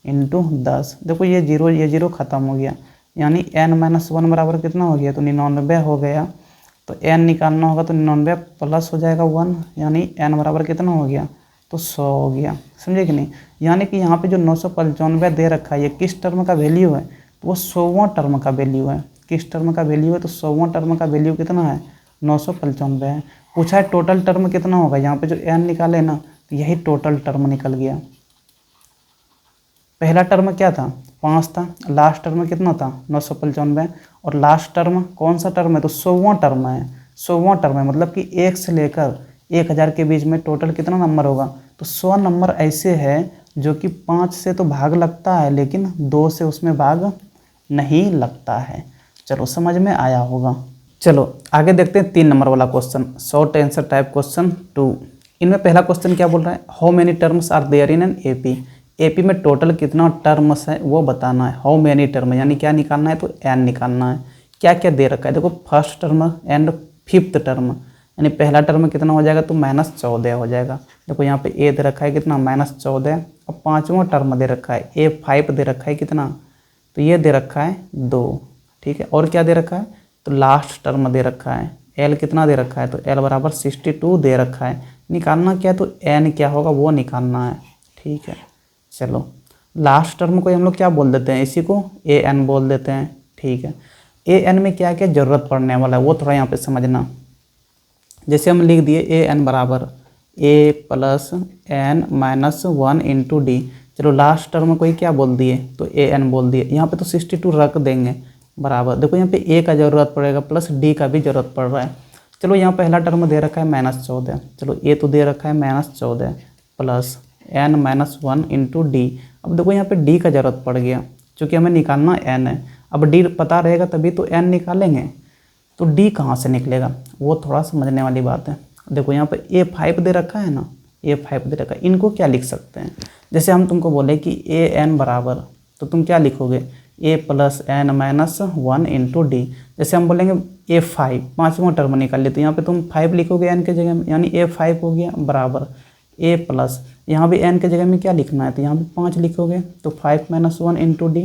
इंटू 10। देखो ये जीरो ख़त्म हो गया, यानी N-1 बराबर कितना हो गया, तो 99 हो गया। तो N निकालना होगा, तो 99 प्लस हो जाएगा 1, यानी N बराबर कितना हो गया, तो 100 हो गया, समझे कि नहीं। यानी कि यहाँ पे जो 995 दे रखा है ये किस टर्म का वैल्यू है, तो वो 100वां टर्म का वैल्यू है। किस टर्म का वैल्यू है, तो 100वां टर्म का वैल्यू कितना है, 995 है। पूछा है टोटल टर्म कितना होगा, यहाँ पे जो N निकाले ना, तो यही टोटल टर्म निकल गया। पहला टर्म क्या था, 5 था, लास्ट टर्म कितना था, 995, और लास्ट टर्म कौन सा टर्म है, तो 100वां टर्म है। 100वां टर्म है, मतलब कि 1 से लेकर 1000 के बीच में टोटल कितना नंबर होगा, तो 100 नंबर ऐसे है जो कि 5 से तो भाग लगता है, लेकिन 2 से उसमें भाग नहीं लगता है। चलो समझ में आया होगा। चलो आगे देखते हैं 3 नंबर वाला question, short answer type question 2। इनमें पहला क्वेश्चन क्या बोल रहा है, how many terms are there in an AP। AP में टोटल कितना टर्म्स है वो बताना है। हाउ मेनी टर्म यानी क्या निकालना है, तो N निकालना है। क्या क्या दे रखा है, देखो first term and 5th term, यानी पहला टर्म कितना हो जाएगा, तो -14 हो जाएगा। देखो यहाँ पे A दे रखा है कितना, -14, और 5वां टर्म दे रखा है A5 दे रखा है कितना, तो ये दे रखा है 2। ठीक है, और क्या दे रखा है, तो लास्ट टर्म दे रखा है L कितना दे रखा है, तो L बराबर 62 दे रखा है। निकालना क्या है, तो N क्या होगा वो निकालना है। ठीक है, चलो लास्ट टर्म को हम लोग क्या बोल देते हैं, इसी को AN बोल देते हैं। ठीक है, AN में क्या क्या ज़रूरत पड़ने वाला है वो थोड़ा यहाँ पे समझना। जैसे हम लिख दिए AN बराबर A plus N-1 into D। चलो लास्ट टर्म को ही क्या बोल दिए, तो AN बोल दिए। यहाँ पे तो 62 रख देंगे बराबर। देखो यहाँ पे A का ज़रूरत पड़ेगा प्लस D का भी ज़रूरत पड़ रहा है। चलो यहाँ पहला टर्म दे रखा है -14, चलो A तो दे रखा है -14 प्लस N-1 इंटू D। अब देखो यहाँ पे D का ज़रूरत पड़ गया, क्योंकि हमें निकालना N है। अब D पता रहेगा तभी तो N निकालेंगे, तो D कहाँ से निकलेगा वो थोड़ा समझने वाली बात है। देखो यहाँ पे A5 दे रखा है ना, A5 दे रखा है, इनको क्या लिख सकते हैं। जैसे हम तुमको बोले कि AN बराबर, तो तुम क्या लिखोगे, A plus N-1 into D। जैसे हम बोलेंगे A5 पाँचवा टर्म निकाल लिए, तो यहाँ पे तुम 5 लिखोगे n के जगह में, यानी A5 हो गया बराबर A प्लस, यहाँ भी n के जगह में क्या लिखना है, तो यहाँ भी 5 लिखोगे, तो 5 - 1 इंटू डी,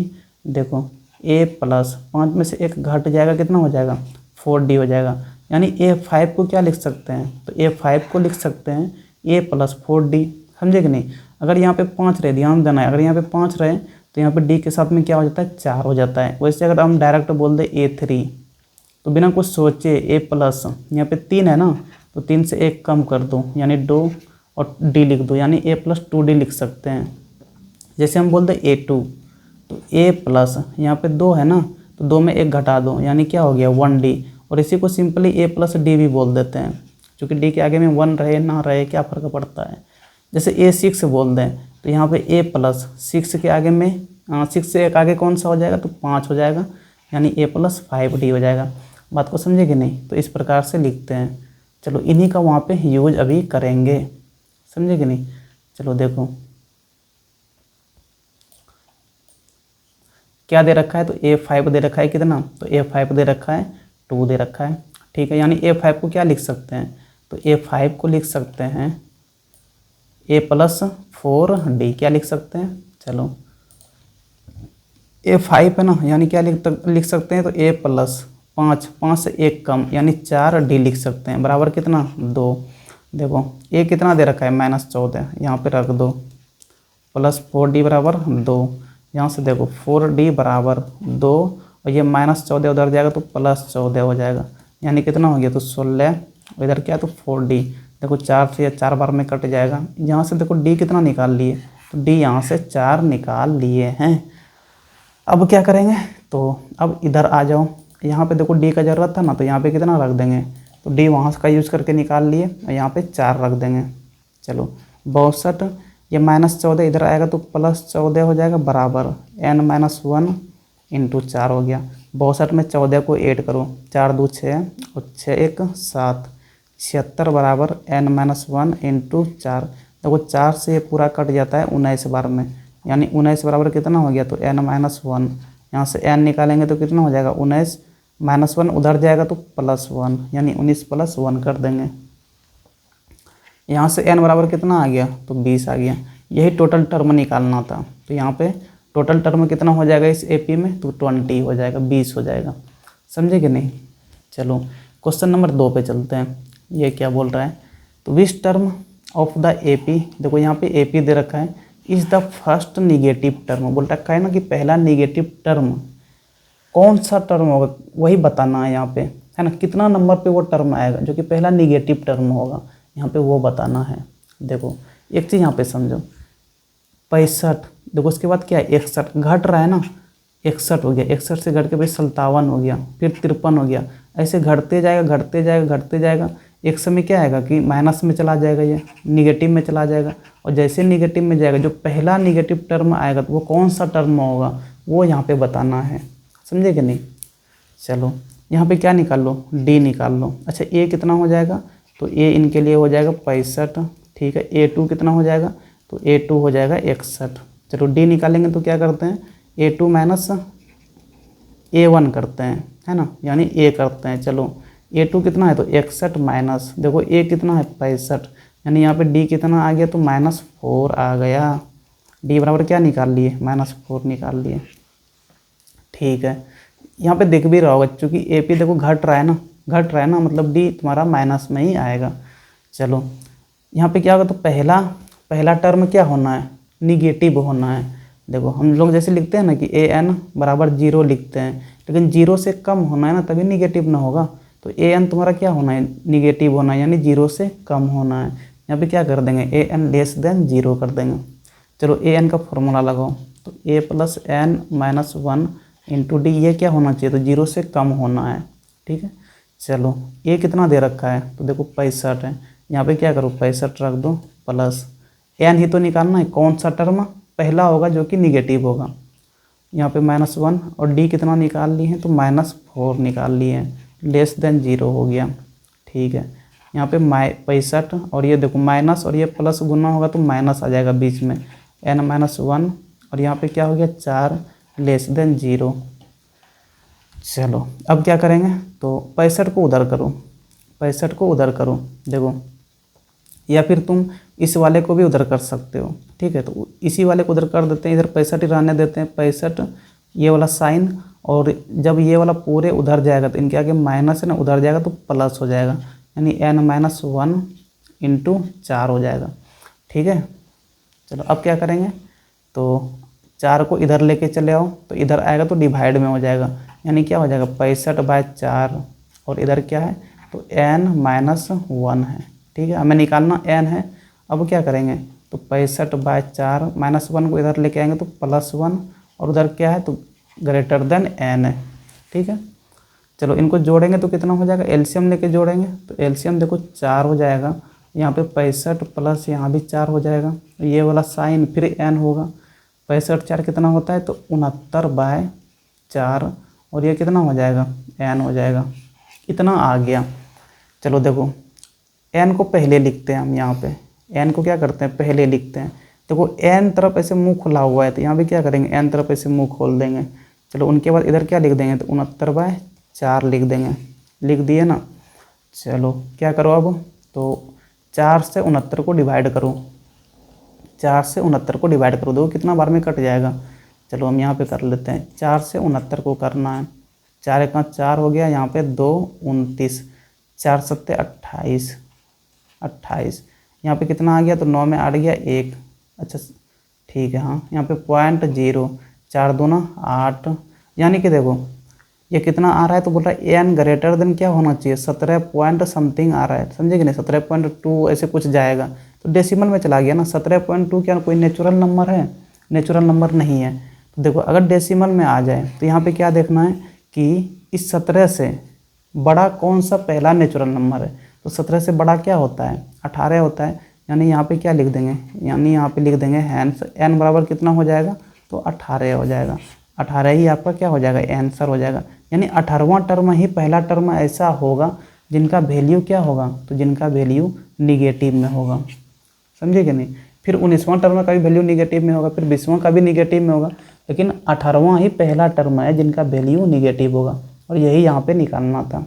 देखो A प्लस 5 में से 1 घट जाएगा, कितना हो जाएगा 4D हो जाएगा, यानी A5 को क्या लिख सकते हैं, तो A5 को लिख सकते हैं A प्लस 4D, समझे कि नहीं। अगर यहाँ पे 5 रहे, ध्यान देना है, अगर यहाँ पे 5 रहे तो यहाँ पे D के साथ में क्या हो जाता है 4 हो जाता है। वैसे अगर हम डायरेक्ट बोल दे A3 तो बिना कुछ सोचे A प्लस, यहाँ पे 3 है ना, तो 3 से 1 कम कर दो यानी 2 और D लिख दो, यानी A प्लस 2D लिख सकते हैं। जैसे हम बोल दे A2 तो A प्लस यहाँ पे 2 है ना, तो 2 में 1 घटा दो यानी क्या हो गया 1D, और इसी को सिंपली A प्लस D भी बोल देते हैं, क्योंकि D के आगे में 1 रहे ना रहे क्या फ़र्क पड़ता है। जैसे A6 बोल दें तो यहाँ पे A प्लस 6 के आगे में 6 से 1 आगे कौन सा हो जाएगा, तो 5 हो जाएगा, यानी A प्लस 5D हो जाएगा। बात को समझे कि नहीं, तो इस प्रकार से लिखते हैं। चलो इन्हीं का वहाँ पे यूज अभी करेंगे, समझे कि नहीं। चलो देखो क्या दे रखा है, तो A5 दे रखा है, कितना, तो A5 दे रखा है 2 दे रखा है, ठीक है। यानी A5 को क्या लिख सकते हैं, तो A5 को लिख सकते हैं A प्लस 4D, क्या लिख सकते हैं, चलो A5 है ना, यानी क्या लिख सकते हैं, तो A प्लस 5 से 1 कम यानी 4D लिख सकते हैं, बराबर कितना 2। देखो A कितना दे रखा है -14, यहाँ पे रख दो, प्लस 4D बराबर 2, यहाँ से देखो 4D बराबर 2 और ये -14 उधर जाएगा तो +14 हो जाएगा, यानी कितना हो गया, तो 16, इधर क्या, तो 4D, देखो 4 से 4 बार में कट जाएगा। यहाँ से देखो D कितना निकाल लिए, तो D यहाँ से 4 निकाल लिए हैं। अब क्या करेंगे, तो अब इधर आ जाओ, यहाँ पे देखो D का ज़रूरत था ना, तो यहाँ पे कितना रख देंगे, तो D वहाँ का यूज़ करके निकाल लिए और यहाँ पे 4 रख देंगे। चलो 62, ये -14 इधर आएगा तो +14 हो जाएगा, बराबर n-1 इंटू 4 हो गया। 62 में 14 को ऐड करो, 4 2 6 और 6 1 7, 76 बराबर n-1 इंटू 4। देखो 4 से पूरा कट जाता है 19 बार में, यानी 19 बराबर कितना हो गया, तो n-1, यहाँ से n निकालेंगे तो कितना हो जाएगा 19, -1 उधर जाएगा तो +1, यानी 19 + 1 कर देंगे। यहाँ से n बराबर कितना आ गया, तो 20 आ गया। यही टोटल टर्म निकालना था, तो यहाँ पे टोटल टर्म कितना हो जाएगा इस AP में, तो 20 हो जाएगा, 20 हो जाएगा, समझे कि नहीं। चलो क्वेश्चन नंबर 2 पे चलते हैं। ये क्या बोल रहा है, तो which term of the AP, देखो यहाँ पे AP दे रखा है, is the first negative term, बोल रखा है ना कि पहला निगेटिव टर्म कौन सा टर्म होगा वही बताना है यहाँ पे, है ना, कितना नंबर पे वो टर्म आएगा जो कि पहला निगेटिव टर्म होगा, यहाँ पे वो बताना है। देखो एक चीज़ यहाँ पे समझो, 65, देखो उसके बाद क्या है 61, घट रहा है ना, 61 हो गया, 61 से घट के भाई 57 हो गया, फिर 53 हो गया, ऐसे घटते जाएगा घटते जाएगा घटते जाएगा, एक समय क्या आएगा कि माइनस में चला जाएगा, ये निगेटिव में चला जाएगा, और जैसे निगेटिव में जाएगा जो पहला निगेटिव टर्म आएगा तो वो कौन सा टर्म होगा वो यहाँ पे बताना है, समझे कि नहीं। चलो यहाँ पे क्या निकाल लो, D निकाल लो। अच्छा A कितना हो जाएगा, तो A इनके लिए हो जाएगा 65, ठीक है। A2 कितना हो जाएगा, तो A2 हो जाएगा 61। चलो D निकालेंगे तो क्या करते हैं, A2 माइनस A1 करते हैं, है ना, यानी A करते हैं। चलो A2 कितना है, तो 61 माइनस, देखो A कितना है 65, यानी यहाँ पे D कितना आ गया, तो -4 आ गया। D बराबर क्या निकाल लिए, -4 निकाल लिए, ठीक है। यहाँ पे देख भी रहा होगा क्योंकि AP देखो घट रहा है ना, मतलब D तुम्हारा माइनस में ही आएगा। चलो यहाँ पे क्या होगा, तो पहला टर्म क्या होना है, निगेटिव होना है। देखो हम लोग जैसे लिखते हैं ना कि AN बराबर 0 लिखते हैं, लेकिन 0 से कम होना है ना, तभी निगेटिव ना होगा। तो AN तुम्हारा क्या होना है, निगेटिव होना है, यानी 0 से कम होना है। यहाँ पे क्या कर देंगे, AN लेस देन 0 कर देंगे। चलो AN का फॉर्मूला लगाओ, तो A plus n-1 into D, ये क्या होना चाहिए, तो 0 से कम होना है, ठीक है। चलो A कितना दे रखा है, तो देखो 65 है, यहाँ पे क्या करो 65 रख दो, प्लस n ही तो निकालना है, कौन सा टर्म पहला होगा जो कि निगेटिव होगा। यहाँ पे -1 और D कितना निकाल लिए हैं, तो -4 निकाल लिए हैं, लेस देन 0 हो गया, ठीक है। यहाँ पे 65 और ये देखो माइनस और ये प्लस गुना होगा तो माइनस आ जाएगा बीच में, n-1 और यहाँ पे क्या हो गया 4 लेस देन 0। चलो अब क्या करेंगे, तो 65 को उधर करो, 65 को उधर करो देखो, या फिर तुम इस वाले को भी उधर कर सकते हो, ठीक है। तो इसी वाले को उधर कर देते हैं, इधर 65 ही रहने देते हैं, 65 ये वाला साइन, और जब ये वाला पूरे उधर जाएगा तो इनके आगे माइनस है ना, उधर जाएगा तो प्लस हो जाएगा, यानी n-1 इंटू 4 हो जाएगा, ठीक है। चलो अब क्या करेंगे, तो 4 को इधर लेके चले आओ, तो इधर आएगा तो डिवाइड में हो जाएगा, यानी क्या हो जाएगा 65/4, और इधर क्या है तो n-1 है, ठीक है। हमें निकालना n है। अब क्या करेंगे, तो 65/4 -1 को इधर लेके आएंगे तो +1, और उधर क्या है तो ग्रेटर देन n है, ठीक है। चलो इनको जोड़ेंगे तो कितना हो जाएगा, एलसीएम लेके जोड़ेंगे तो एलसीएम देखो 4 हो जाएगा, यहाँ पे 65 प्लस यहाँ भी 4 हो जाएगा, ये वाला साइन फिर n होगा, 65/4 कितना होता है तो 69/4, और ये कितना हो जाएगा n हो जाएगा, इतना आ गया। चलो देखो n को पहले लिखते हैं हम, यहाँ पे n को क्या करते हैं पहले लिखते हैं, देखो n तरफ ऐसे मुंह खुला हुआ है तो यहाँ पे क्या करेंगे n तरफ ऐसे मुंह खोल देंगे। चलो उनके बाद इधर क्या लिख देंगे तो 69/4 लिख देंगे, लिख दिए ना। चलो क्या करो अब, तो 4 से 69 को डिवाइड करो, 4 से 69 को डिवाइड करो, देखो कितना बार में कट जाएगा। चलो हम यहाँ पे कर लेते हैं, 4 से 69 को करना है, 4 का 4 हो गया, यहाँ पे 2 29, 4 7 28, 28 यहाँ पे कितना आ गया तो 9 में 8 गया 1, अच्छा ठीक है हाँ, यहाँ पे 0.0, 4 2 8, यानी कि देखो ये कितना आ रहा है तो बोल रहा है n ग्रेटर देन क्या होना चाहिए 17 पॉइंट समथिंग आ रहा है, समझे कि नहीं, 17.2 ऐसे कुछ जाएगा, तो डेसिमल में चला गया ना। 17.2 क्या कोई नेचुरल नंबर है, नेचुरल नंबर नहीं है। तो देखो अगर डेसिमल में आ जाए तो यहाँ पे क्या देखना है कि इस 17 से बड़ा कौन सा पहला नेचुरल नंबर है, तो 17 से बड़ा क्या होता है 18 होता है, यानी यहाँ पे क्या लिख देंगे, यानी यहाँ पे लिख देंगे हैंस n बराबर कितना हो जाएगा तो 18 हो जाएगा, 18 ही आपका क्या हो जाएगा आंसर हो जाएगा। यानी 18वां टर्म ही पहला टर्म ऐसा होगा जिनका वैल्यू क्या होगा, तो जिनका वैल्यू निगेटिव में होगा, समझे कि नहीं। फिर 19वां टर्म का भी वैल्यू निगेटिव में होगा, फिर 20वां का भी निगेटिव में होगा, लेकिन 18वां ही पहला टर्म है जिनका वैल्यू निगेटिव होगा, और यही यहाँ पे निकालना था।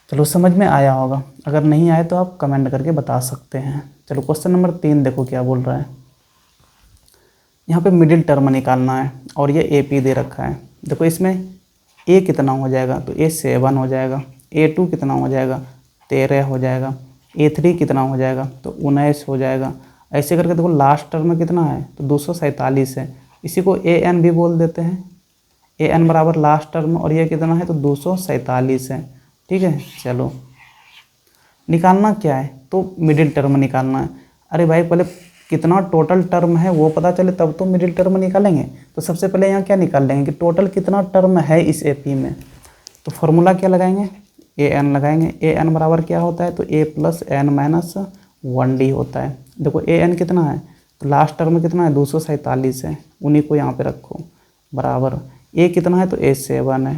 चलो समझ में आया होगा, अगर नहीं आए तो आप कमेंट करके बता सकते हैं। चलो क्वेश्चन नंबर 3 देखो क्या बोल रहा है, यहाँ पे मिडिल टर्म निकालना है और ये AP दे रखा है। देखो इसमें A कितना हो जाएगा तो A 7 हो जाएगा, A2 कितना हो जाएगा 13 हो जाएगा, A3 कितना हो जाएगा तो 19 हो जाएगा। ऐसे करके देखो लास्ट टर्म कितना है तो 247 है, इसी को AN भी बोल देते हैं, AN बराबर लास्ट टर्म, और ये कितना है तो 247 है, ठीक है। चलो निकालना क्या है तो मिडिल टर्म निकालना है। अरे भाई पहले कितना टोटल टर्म है वो पता चले तब तो मिडिल टर्म निकालेंगे। तो सबसे पहले यहाँ क्या निकाल लेंगे कि टोटल कितना टर्म है इस AP में, तो फॉर्मूला क्या लगाएंगे AN लगाएंगे। AN बराबर क्या होता है तो A + n - 1D होता है। देखो AN कितना है तो लास्ट टर्म कितना है 247 है, उन्हीं को यहाँ पे रखो बराबर, A कितना है तो A 7 है,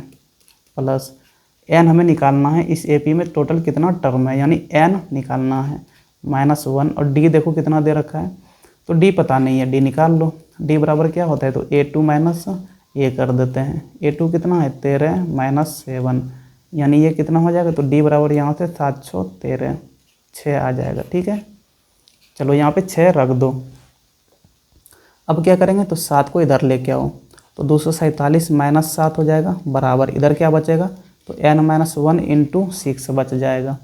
प्लस n हमें निकालना है इस AP में टोटल कितना टर्म है, यानी n निकालना है -1, और D देखो कितना दे रखा है तो D पता नहीं है, D निकाल लो। D बराबर क्या होता है तो A2 - A कर देते हैं, A2 कितना है 13 - 7, यानी ये कितना हो जाएगा तो D बराबर यहाँ से 713, 6 आ जाएगा, ठीक है। चलो यहाँ पे 6 रख दो। अब क्या करेंगे तो 7 को इधर लेके आओ, तो 247 - 7 हो जाएगा बराबर, इधर क्या बचेगा तो n-1 × 6 बच जाएगा।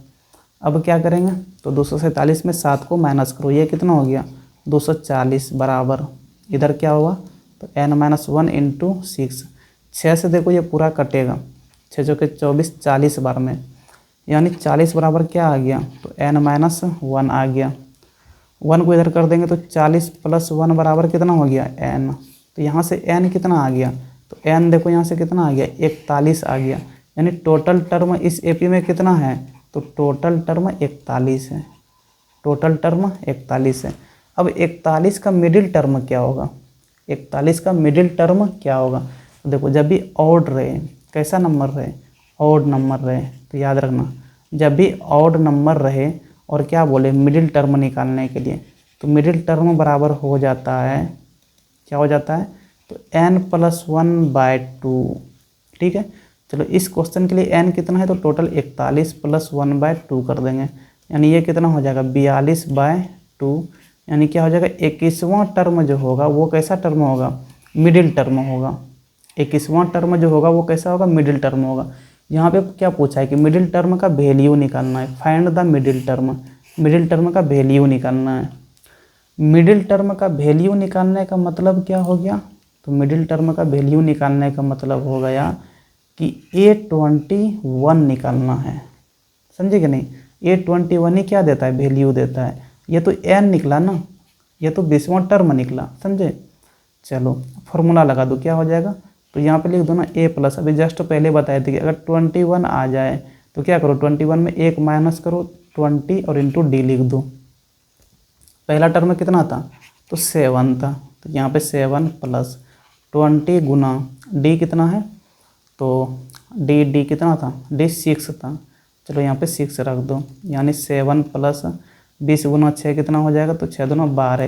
अब क्या करेंगे तो 247 में 7 को माइनस करो, ये कितना हो गया 240 बराबर, इधर क्या होगा तो n-1 × 6, 6 से देखो ये पूरा कटेगा, 6 चौके 24, 40 बार में, यानी 40 बराबर क्या आ गया तो n-1 आ गया। 1 को इधर कर देंगे तो 40 + 1 बराबर कितना हो गया n, तो यहाँ से n कितना आ गया तो n देखो यहाँ से कितना आ गया 41 आ गया, यानी टोटल टर्म इस AP में कितना है तो टोटल टर्म 41 है, टोटल टर्म 41 है। अब 41 का मिडिल टर्म क्या होगा, 41 का मिडिल टर्म क्या होगा, तो देखो जब भी ऑड रहे, कैसा नंबर रहे ऑड नंबर रहे, तो याद रखना जब भी ऑड नंबर रहे और क्या बोले मिडिल टर्म निकालने के लिए, तो मिडिल टर्म बराबर हो जाता है, क्या हो जाता है तो n + 1/2, ठीक है। चलो इस क्वेश्चन के लिए n कितना है, तो टोटल 41 प्लस 1/2 कर देंगे, यानी ये कितना हो जाएगा 42/2, यानी क्या हो जाएगा 21वां टर्म जो होगा वो कैसा टर्म होगा, मिडिल टर्म होगा। 21वां टर्म जो होगा वो कैसा होगा, मिडिल टर्म होगा। यहाँ पे क्या पूछा है कि मिडिल टर्म का वैल्यू निकालना है, find the middle term, middle term का वैल्यू निकालना है। मिडिल टर्म का वैल्यू निकालने का मतलब क्या हो गया, तो मिडिल टर्म का वैल्यू निकालने का मतलब हो गया कि A21 निकालना है, समझे कि नहीं। A21 ही क्या देता है, वैल्यू देता है। ये तो n निकला ना, ये तो 20वां टर्म निकला, समझे। चलो फॉर्मूला लगा दो, क्या हो जाएगा, तो यहाँ पे लिख दो ना a प्लस, अभी जस्ट पहले बताए थे कि अगर 21 आ जाए तो क्या करो, 21 में 1 माइनस करो 20 और इंटू डी लिख दो। पहला टर्म कितना था, तो 7 था, तो यहाँ पे 7 प्लस 20 गुना डी कितना है, तो डी कितना था, डी 6 था, चलो यहाँ पे 6 रख दो, यानी 7 प्लस 20 गुना 6 कितना हो जाएगा, तो 6 दूना 12,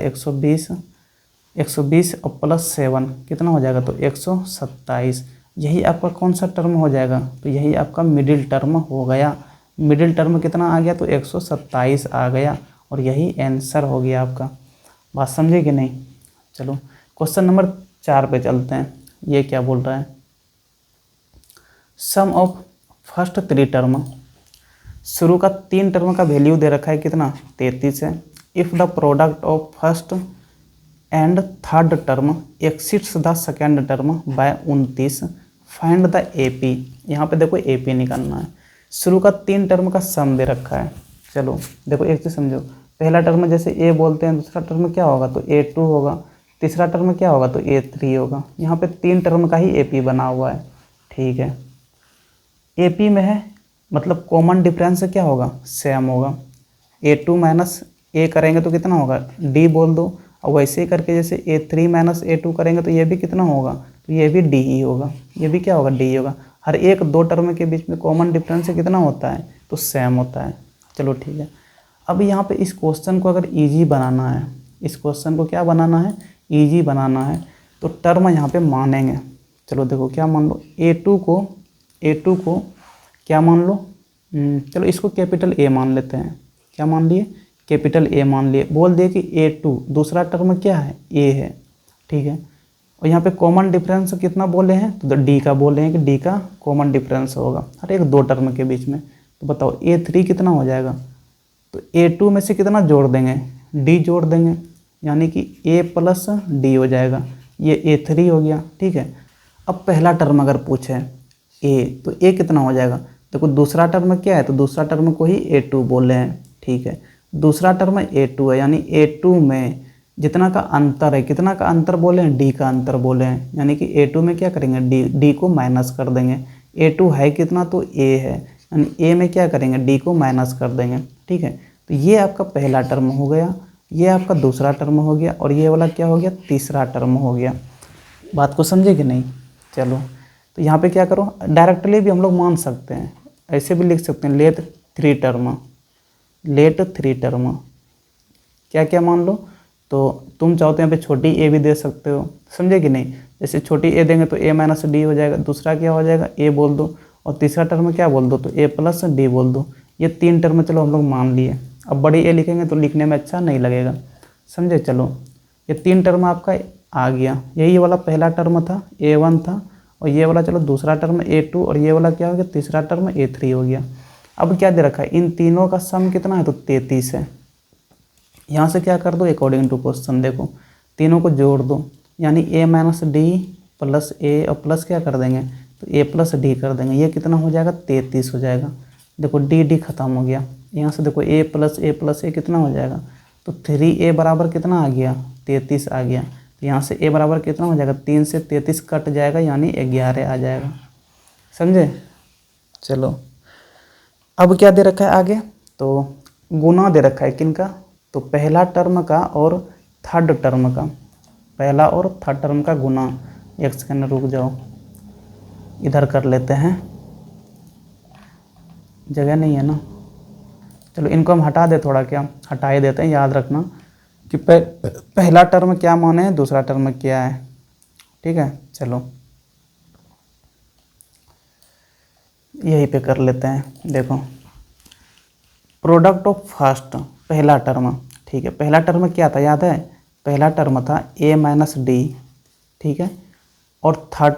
120 और प्लस 7 कितना हो जाएगा, तो 127। यही आपका कौन सा टर्म हो जाएगा, तो यही आपका मिडिल टर्म हो गया। मिडिल टर्म कितना आ गया, तो 127 आ गया, और यही आंसर हो गया आपका। बात समझे कि नहीं। चलो क्वेश्चन नंबर 4 पे चलते हैं। ये क्या बोल रहा है, सम ऑफ फर्स्ट 3 टर्म, शुरू का 3 टर्म का वैल्यू दे रखा है कितना, 33 है। If the product of first and third term exceeds the second term by 29, find the AP। यहाँ पे देखो AP निकालना है। शुरू का 3 टर्म का सम दे रखा है। चलो देखो एक चीज़ समझो, पहला टर्म जैसे A बोलते हैं, दूसरा टर्म क्या होगा, तो A2 होगा, तीसरा टर्म क्या होगा, तो A3 होगा। यहाँ पे 3 टर्म का ही AP बना हुआ है, ठीक है। AP में है मतलब कॉमन डिफरेंस क्या होगा, सेम होगा। A2 माइनस A करेंगे तो कितना होगा, D बोल दो, और वैसे ही करके जैसे A3 माइनस A2 करेंगे तो ये भी कितना होगा, तो ये भी D ही होगा, ये भी क्या होगा, D ही होगा। हर एक 2 टर्म के बीच में कॉमन डिफरेंस कितना होता है, तो सेम होता है। चलो ठीक है। अब यहाँ पे इस क्वेश्चन को अगर ईजी बनाना है, इस क्वेश्चन को क्या बनाना है, ईजी बनाना है, तो टर्म यहाँ पे मानेंगे। चलो देखो क्या मान लो, A2 को क्या मान लो, चलो इसको कैपिटल A मान लेते हैं। क्या मान लिए, कैपिटल A मान लिए। बोल दिए कि A2 दूसरा टर्म क्या है, A है, ठीक है। और यहाँ पे कॉमन डिफरेंस कितना बोले हैं, तो D का बोले हैं कि D का कॉमन डिफरेंस होगा हर एक 2 टर्म के बीच में। तो बताओ A3 कितना हो जाएगा, तो A2 में से कितना जोड़ देंगे, D जोड़ देंगे, यानी कि A प्लस D हो जाएगा, ये A3 हो गया, ठीक है। अब पहला टर्म अगर पूछे A, तो A कितना हो जाएगा, देखो दूसरा टर्म क्या है, तो दूसरा टर्म को ही A2 बोले हैं, ठीक है। दूसरा टर्म A2 है, यानी A2 में जितना का अंतर है, कितना का अंतर बोले हैं, D का अंतर बोले हैं, यानी कि A2 में क्या करेंगे, D को माइनस कर देंगे। A2 है कितना, तो A है, यानी A में क्या करेंगे, D को माइनस कर देंगे, ठीक है। तो ये आपका पहला टर्म हो गया, ये आपका दूसरा टर्म हो गया, और ये वाला क्या हो गया, तीसरा टर्म हो गया। बात को समझे कि नहीं। चलो तो यहाँ पे क्या करो, डायरेक्टली भी हम लोग मान सकते हैं, ऐसे भी लिख सकते हैं, लेट 3 टर्म क्या क्या मान लो, तो तुम चाहो तो यहाँ पे छोटी a भी दे सकते हो, समझे कि नहीं। जैसे छोटी a देंगे तो a माइनस डी हो जाएगा, दूसरा क्या हो जाएगा, a बोल दो, और तीसरा टर्म क्या बोल दो, तो a प्लस डी बोल दो। ये 3 टर्म चलो हम लोग मान लिए। अब बड़ी a लिखेंगे तो लिखने में अच्छा नहीं लगेगा, समझे। चलो ये 3 टर्म आपका आ गया, यही वाला पहला टर्म था A1 था, और ये वाला चलो दूसरा टर्म A2, और ये वाला क्या हो गया, तीसरा टर्म A3 हो गया। अब क्या दे रखा है, इन तीनों का सम कितना है, तो 33 है। यहाँ से क्या कर दो, अकॉर्डिंग टू क्वेश्चन देखो, तीनों को जोड़ दो, यानी A minus D plus A, और प्लस क्या कर देंगे, तो A प्लस डी कर देंगे। ये कितना हो जाएगा, 33 हो जाएगा। देखो D खत्म हो गया, यहाँ से देखो A प्लस A कितना हो जाएगा, तो 3A बराबर कितना आ गया, 33 आ गया। तो यहाँ से A बराबर कितना हो जाएगा, 3 से 33 कट जाएगा, यानी 11 आ जाएगा, समझे। चलो अब क्या दे रखा है आगे, तो गुना दे रखा है किनका, तो पहला टर्म का और थर्ड टर्म का, पहला और थर्ड टर्म का गुना। एक सेकंड रुक जाओ, इधर कर लेते हैं, जगह नहीं है ना। चलो इनको हम हटा दे, थोड़ा क्या हटा ही देते हैं, याद रखना कि पहला टर्म क्या माने, दूसरा टर्म क्या है, ठीक है। चलो यहीं पे कर लेते हैं। देखो प्रोडक्ट ऑफ फर्स्ट, पहला टर्म, ठीक है, पहला टर्म क्या था याद है, पहला टर्म था a माइनस डी, ठीक है, और थर्ड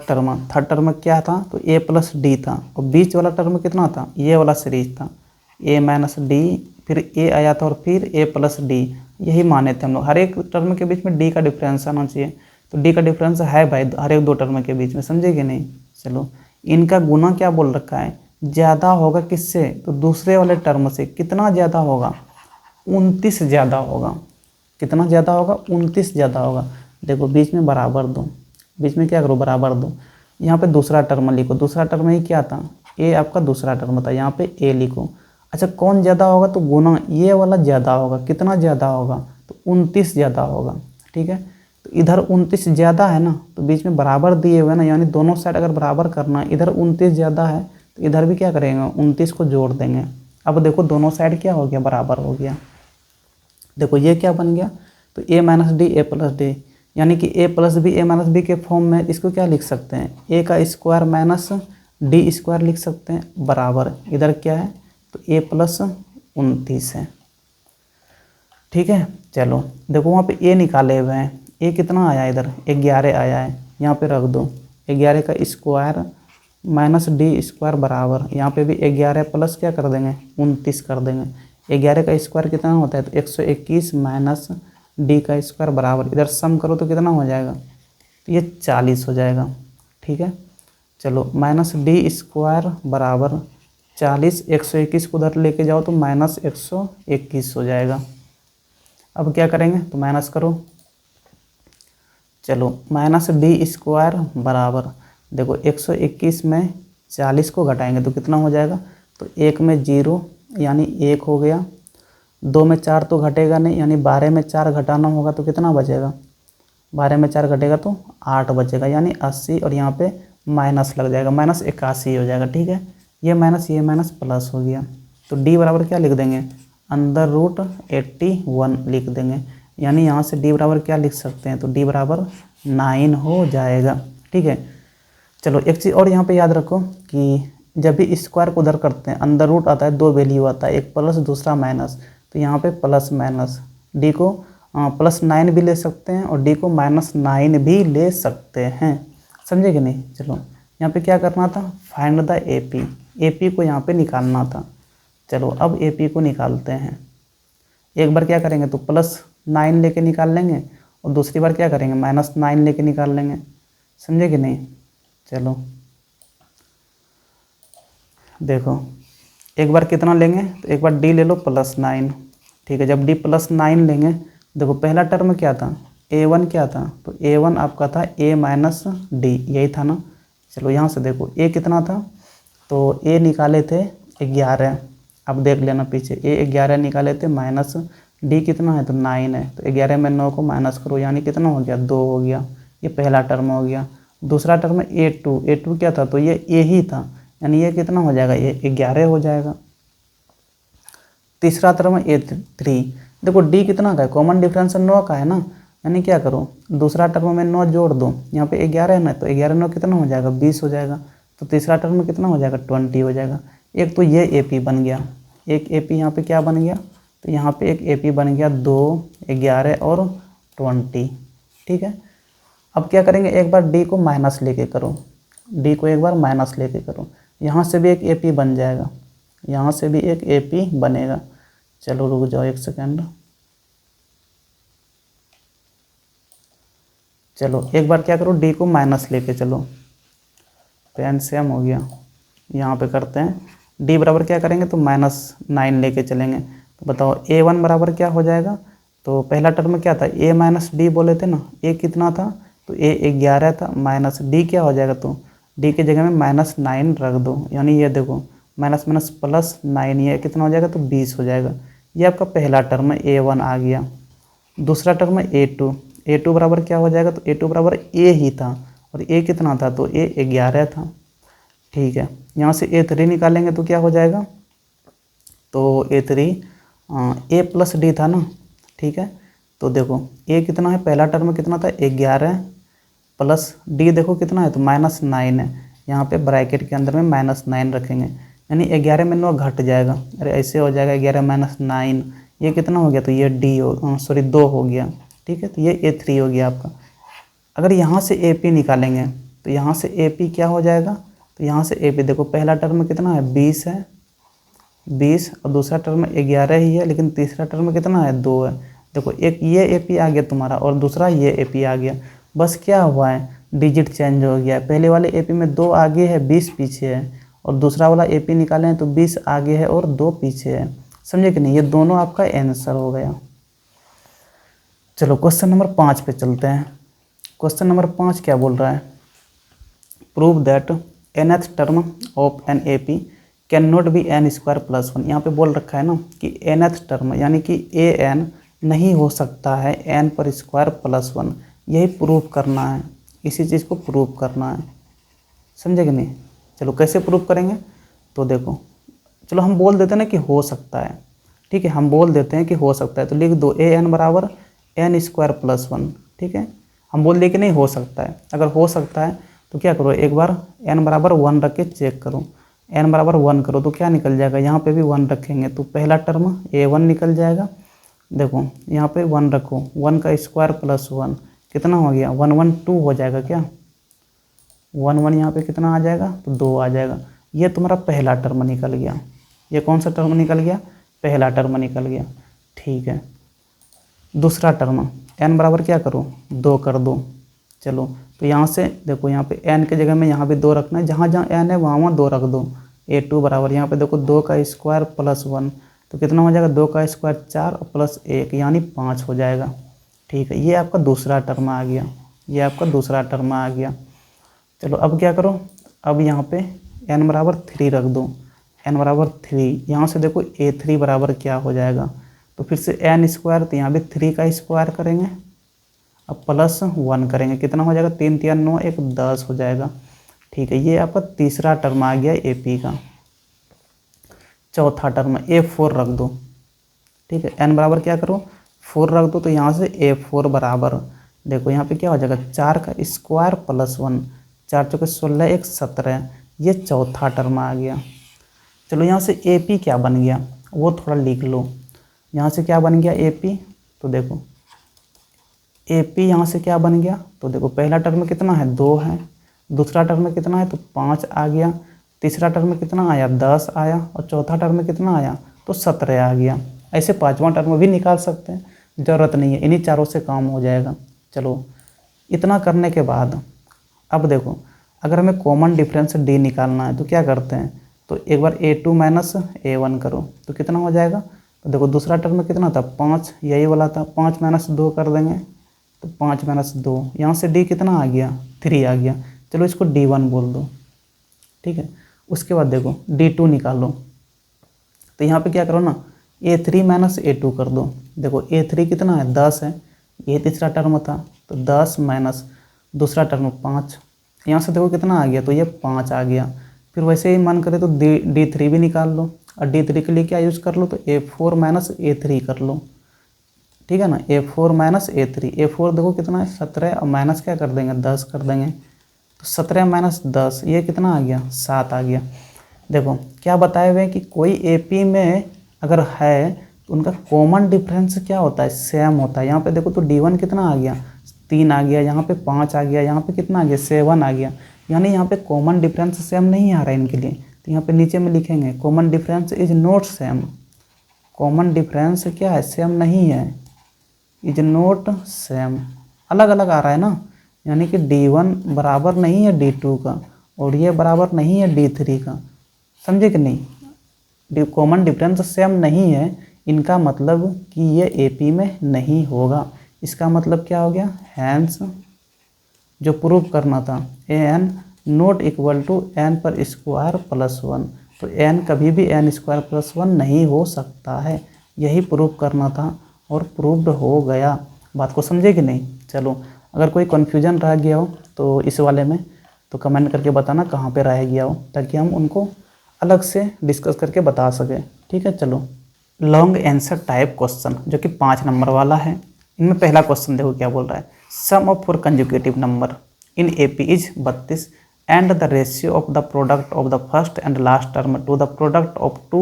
टर्म क्या था, तो a प्लस डी था, और बीच वाला टर्म कितना था, ये वाला सीरीज था, a माइनस डी, फिर a आया था और फिर a प्लस डी, यही माने थे हम लोग। हर एक टर्म के बीच में d का डिफरेंस आना चाहिए, तो d का डिफरेंस है भाई हर एक दो टर्म के बीच में, समझे कि नहीं। चलो इनका गुना क्या बोल रखा है, ज़्यादा होगा किससे, तो दूसरे वाले टर्म से। कितना ज़्यादा होगा, 29 ज़्यादा होगा। कितना ज़्यादा होगा, 29 ज़्यादा होगा। देखो बीच में बराबर दो, बीच में क्या करो, बराबर दो। यहाँ पे दूसरा टर्म लिखो, दूसरा टर्म ही क्या था, ए आपका दूसरा टर्म था, यहाँ पे ए लिखो। अच्छा कौन ज़्यादा होगा, तो गुना ये वाला ज़्यादा होगा। कितना ज़्यादा होगा, तो 29 ज़्यादा होगा, ठीक है। तो इधर 29 ज़्यादा है ना, तो बीच में बराबर दिए हुए ना, यानी दोनों साइड अगर बराबर करना है, इधर 29 ज़्यादा है तो इधर भी क्या करेंगे, 29 को जोड़ देंगे। अब देखो दोनों साइड क्या हो गया, बराबर हो गया। देखो ये क्या बन गया, तो a minus D A plus D, यानी कि a plus B A minus B के फॉर्म में इसको क्या लिख सकते हैं, a का स्क्वायर माइनस डी स्क्वायर लिख सकते हैं, बराबर इधर क्या है, तो a प्लस 29 है, ठीक है। चलो देखो वहाँ पे a निकाले हुए हैं, a कितना आया इधर, 11 आया है, यहाँ पे रख दो। 11 का स्क्वायर माइनस डी स्क्वायर बराबर, यहाँ पे भी 11 प्लस क्या कर देंगे, 29 कर देंगे। 11 का स्क्वायर कितना होता है, तो 121 माइनस डी का स्क्वायर बराबर, इधर सम करो तो कितना हो जाएगा, तो ये 40 हो जाएगा, ठीक है। चलो माइनस डी स्क्वायर बराबर 40, 121 को उधर लेके जाओ तो माइनस 121 हो जाएगा। अब क्या करेंगे, तो माइनस करो। चलो माइनस डी स्क्वायर बराबर, देखो 121 में 40 को घटाएंगे तो कितना हो जाएगा, तो 1 में 0 यानी 1 हो गया, 2 में 4 तो घटेगा नहीं, यानी 12 में 4 घटाना होगा तो कितना बचेगा, 12 में 4 घटेगा तो 8 बचेगा, यानी 80, और यहाँ पे माइनस लग जाएगा, माइनस 81 हो जाएगा, ठीक है। ये माइनस प्लस हो गया, तो डी बराबर क्या लिख देंगे, अंडर रूट 81 लिख देंगे, यानी यहाँ से डी बराबर क्या लिख सकते हैं, तो डी बराबर 9 हो जाएगा, ठीक है। चलो एक चीज़ और यहाँ पे याद रखो कि जब भी स्क्वायर को उधर करते हैं, अंडर रूट आता है, दो वैल्यू आता है, एक प्लस दूसरा माइनस, तो यहाँ पे प्लस माइनस, डी को +9 भी ले सकते हैं और डी को -9 भी ले सकते हैं, समझे कि नहीं। चलो यहाँ पे क्या करना था, फाइंड द एपी, एपी को यहाँ पे निकालना था। चलो अब एपी को निकालते हैं। एक बार क्या करेंगे, तो +9 लेके निकाल लेंगे, और दूसरी बार क्या करेंगे, -9 लेके निकाल लेंगे, समझे कि नहीं। चलो देखो एक बार कितना लेंगे, तो एक बार डी ले लो +9, ठीक है। जब डी +9 लेंगे, देखो पहला टर्म क्या था, a1 क्या था, तो a1 आपका था a माइनस डी, यही था ना। चलो यहाँ से देखो a कितना था, तो a निकाले थे 11, अब देख लेना पीछे, a 11 निकाले थे, माइनस डी कितना है, तो 9 है, तो 11 में 9 को माइनस करो, यानी कितना हो गया, 2 हो गया, ये पहला टर्म हो गया। दूसरा टर्म a2 क्या था, तो ये a ही था, यानी ये कितना हो जाएगा, ये 11 हो जाएगा। तीसरा टर्म a3, देखो d कितना का है, कॉमन डिफरेंस 9 का है ना, यानी क्या करो, दूसरा टर्म में 9 जोड़ दो, यहाँ पे 11 है ना, तो 11 9 कितना हो जाएगा, 20 हो जाएगा, तो तीसरा टर्म में कितना हो जाएगा, 20 हो जाएगा। एक तो ये AP बन गया, एक AP यहाँ पे क्या बन गया, तो यहाँ पे एक AP बन गया 2, 11 और 20, ठीक है। अब क्या करेंगे, एक बार d को माइनस लेके करो, d को एक बार माइनस लेके करो, यहाँ से भी एक AP बन जाएगा, यहाँ से भी एक AP बनेगा। चलो रुक जाओ एक सेकेंड, चलो एक बार क्या करो, d को माइनस लेके चलो, पेन सेम हो गया, यहाँ पे करते हैं, d बराबर क्या करेंगे, तो -9 लेके चलेंगे, तो बताओ a1 बराबर क्या हो जाएगा, तो पहला टर्म क्या था, a माइनस डी बोले थे ना, a कितना था, तो a 11 था, माइनस d क्या हो जाएगा, तो d के जगह में -9 रख दो, यानी ये देखो माइनस माइनस +9, ये कितना हो जाएगा, तो 20 हो जाएगा। ये आपका पहला टर्म a1 आ गया। दूसरा टर्म a2 बराबर क्या हो जाएगा, तो a2 बराबर a ही था, और a कितना था, तो a 11 था, ठीक है। यहाँ से a3 निकालेंगे तो क्या हो जाएगा, तो a3 a प्लस डी था ना, ठीक है। तो देखो a कितना है, पहला टर्म कितना था, 11 प्लस d देखो कितना है, तो -9 है, यहाँ पे ब्रैकेट के अंदर में -9 रखेंगे, यानी 11 में 9 घट जाएगा। अरे ऐसे हो जाएगा 11 - 9, ये कितना हो गया, तो ये डी हो, सॉरी 2 हो गया। ठीक है, तो ये A3 हो गया आपका। अगर यहाँ से AP निकालेंगे तो यहाँ से AP क्या हो जाएगा, तो यहाँ से AP देखो पहला टर्म कितना है 20 है, 20 और दूसरा टर्म 11 ही है, लेकिन तीसरा टर्म कितना है 2 है। देखो एक ये AP आ गया तुम्हारा और दूसरा ये AP आ गया। बस क्या हुआ है, डिजिट चेंज हो गया। पहले वाले AP में 2 आगे है 20 पीछे है, और दूसरा वाला AP निकाले हैं तो 20 आगे है और 2 पीछे है। समझे कि नहीं, ये दोनों आपका आंसर हो गया। चलो क्वेश्चन नंबर 5 पे चलते हैं। क्वेश्चन नंबर 5 क्या बोल रहा है, prove that nth term of an AP can not be n² + 1। यहाँ पे बोल रखा है ना कि nth टर्म यानी कि an नहीं हो सकता है n पर स्क्वायर प्लस 1। यही प्रूव करना है, इसी चीज़ को प्रूव करना है। समझे कि नहीं। चलो कैसे प्रूव करेंगे, तो देखो चलो हम बोल देते हैं ना कि हो सकता है। ठीक है, हम बोल देते हैं कि हो सकता है, तो लिख दो an बराबर n² + 1। ठीक है, हम बोल दिए कि नहीं हो सकता है। अगर हो सकता है तो क्या करो, एक बार n बराबर 1 रख के चेक करो। n बराबर 1 करो तो क्या निकल जाएगा, यहाँ पे भी 1 रखेंगे तो पहला टर्म a1 निकल जाएगा। देखो यहाँ पे 1 रखो, 1 का स्क्वायर प्लस 1 कितना हो गया, 1 1 2 हो जाएगा क्या, 1 1 यहाँ पे कितना आ जाएगा, तो 2 आ जाएगा। ये तुम्हारा पहला टर्म निकल गया। ये कौन सा टर्म निकल गया, पहला टर्म निकल गया। ठीक है, दूसरा टर्म n बराबर क्या करो 2 कर दो। चलो तो यहाँ से देखो, यहाँ पे n के जगह में यहाँ भी 2 रखना है, जहाँ जहाँ n है वहाँ 2 रख दो। a2 बराबर यहाँ पे देखो 2 का स्क्वायर प्लस 1 तो कितना हो जाएगा, 2 का स्क्वायर 4 और प्लस 1 यानी 5 हो जाएगा। ठीक है, ये आपका दूसरा टर्म आ गया, ये आपका दूसरा टर्म आ गया। चलो अब क्या करो, अब यहाँ पे n बराबर 3 रख दो, n बराबर 3। यहाँ से देखो a3 बराबर क्या हो जाएगा, तो फिर से n², तो यहाँ भी 3 का स्क्वायर करेंगे, अब प्लस 1 करेंगे, कितना हो जाएगा, 3 3 9 1 10 हो जाएगा। ठीक है, ये आपका तीसरा टर्म आ गया AP का। चौथा टर्म A4 रख दो। ठीक है, n बराबर क्या करो 4 रख दो, तो यहाँ से A4 बराबर देखो यहाँ पे क्या हो जाएगा, 4 का स्क्वायर प्लस 1, 4 चौके 16 1 17। ये चौथा टर्म आ गया। चलो यहाँ से AP क्या बन गया वो थोड़ा लिख लो। यहाँ से क्या बन गया AP, तो देखो AP यहाँ से क्या बन गया, तो देखो पहला टर्म कितना है 2 है, दूसरा टर्म कितना है तो 5 आ गया, तीसरा टर्म कितना आया 10 आया, और चौथा टर्म कितना आया तो 17 आ गया। ऐसे पांचवा टर्म भी निकाल सकते हैं, ज़रूरत नहीं है, इन्हीं चारों से काम हो जाएगा। चलो इतना करने के बाद अब देखो, अगर हमें कॉमन डिफरेंस D निकालना है तो क्या करते हैं, तो एक बार A2 - A1 करो तो कितना हो जाएगा, तो देखो दूसरा टर्म कितना था 5, यही वाला था, 5 - 2 कर देंगे तो 5 - 2, यहाँ से D कितना आ गया 3 आ गया। चलो इसको D1 बोल दो। ठीक है, उसके बाद देखो D2 निकालो, तो यहाँ पे क्या करो ना, A3 - A2 कर दो। देखो A3 कितना है 10 है, ये तीसरा टर्म था तो 10 माइनस दूसरा टर्म 5, यहाँ से देखो कितना आ गया, तो ये 5 आ गया। फिर वैसे ही मन करे तो D3 भी निकाल लो, और D3 के लिए क्या यूज़ कर लो, तो A4 - A3 कर लो। ठीक है ना, A4 - A3, A4 देखो कितना है 17, और माइनस क्या कर देंगे 10 कर देंगे, तो 17 - 10 ये कितना आ गया 7 आ गया। देखो क्या बताए हुए हैं कि कोई AP में अगर है तो उनका कॉमन डिफरेंस क्या होता है, सेम होता है। यहाँ पे देखो तो D1 कितना आ गया 3 आ गया, यहाँ पे 5 आ गया, यहाँ पे कितना आ गया 7 आ गया, यानी यहाँ पे कॉमन डिफरेंस सेम नहीं आ रहा है इनके लिए। तो यहाँ पे नीचे में लिखेंगे common difference is not same. Common difference क्या है, सेम नहीं है, इज नॉट सेम, अलग अलग आ रहा है ना, यानी कि D1 बराबर नहीं है D2 का, और ये बराबर नहीं है D3 का। समझे कि नहीं, कॉमन डिफरेंस सेम नहीं है, इनका मतलब कि ये AP में नहीं होगा। इसका मतलब क्या हो गया, हैंस जो प्रूव करना था an not equal to n पर स्क्वायर प्लस 1, तो n कभी भी n² + 1 नहीं हो सकता है, यही प्रूव करना था और प्रूव्ड हो गया। बात को समझे कि नहीं। चलो अगर कोई कन्फ्यूजन रह गया हो तो इस वाले में तो कमेंट करके बताना कहाँ पे रह गया हो, ताकि हम उनको अलग से डिस्कस करके बता सकें। ठीक है, चलो लॉन्ग आंसर टाइप क्वेश्चन जो कि 5 नंबर वाला है। इनमें पहला क्वेश्चन देखो क्या बोल रहा है, sum of 4 conjugative number in AP is 32, and the ratio of the product of the first and last term to the product of two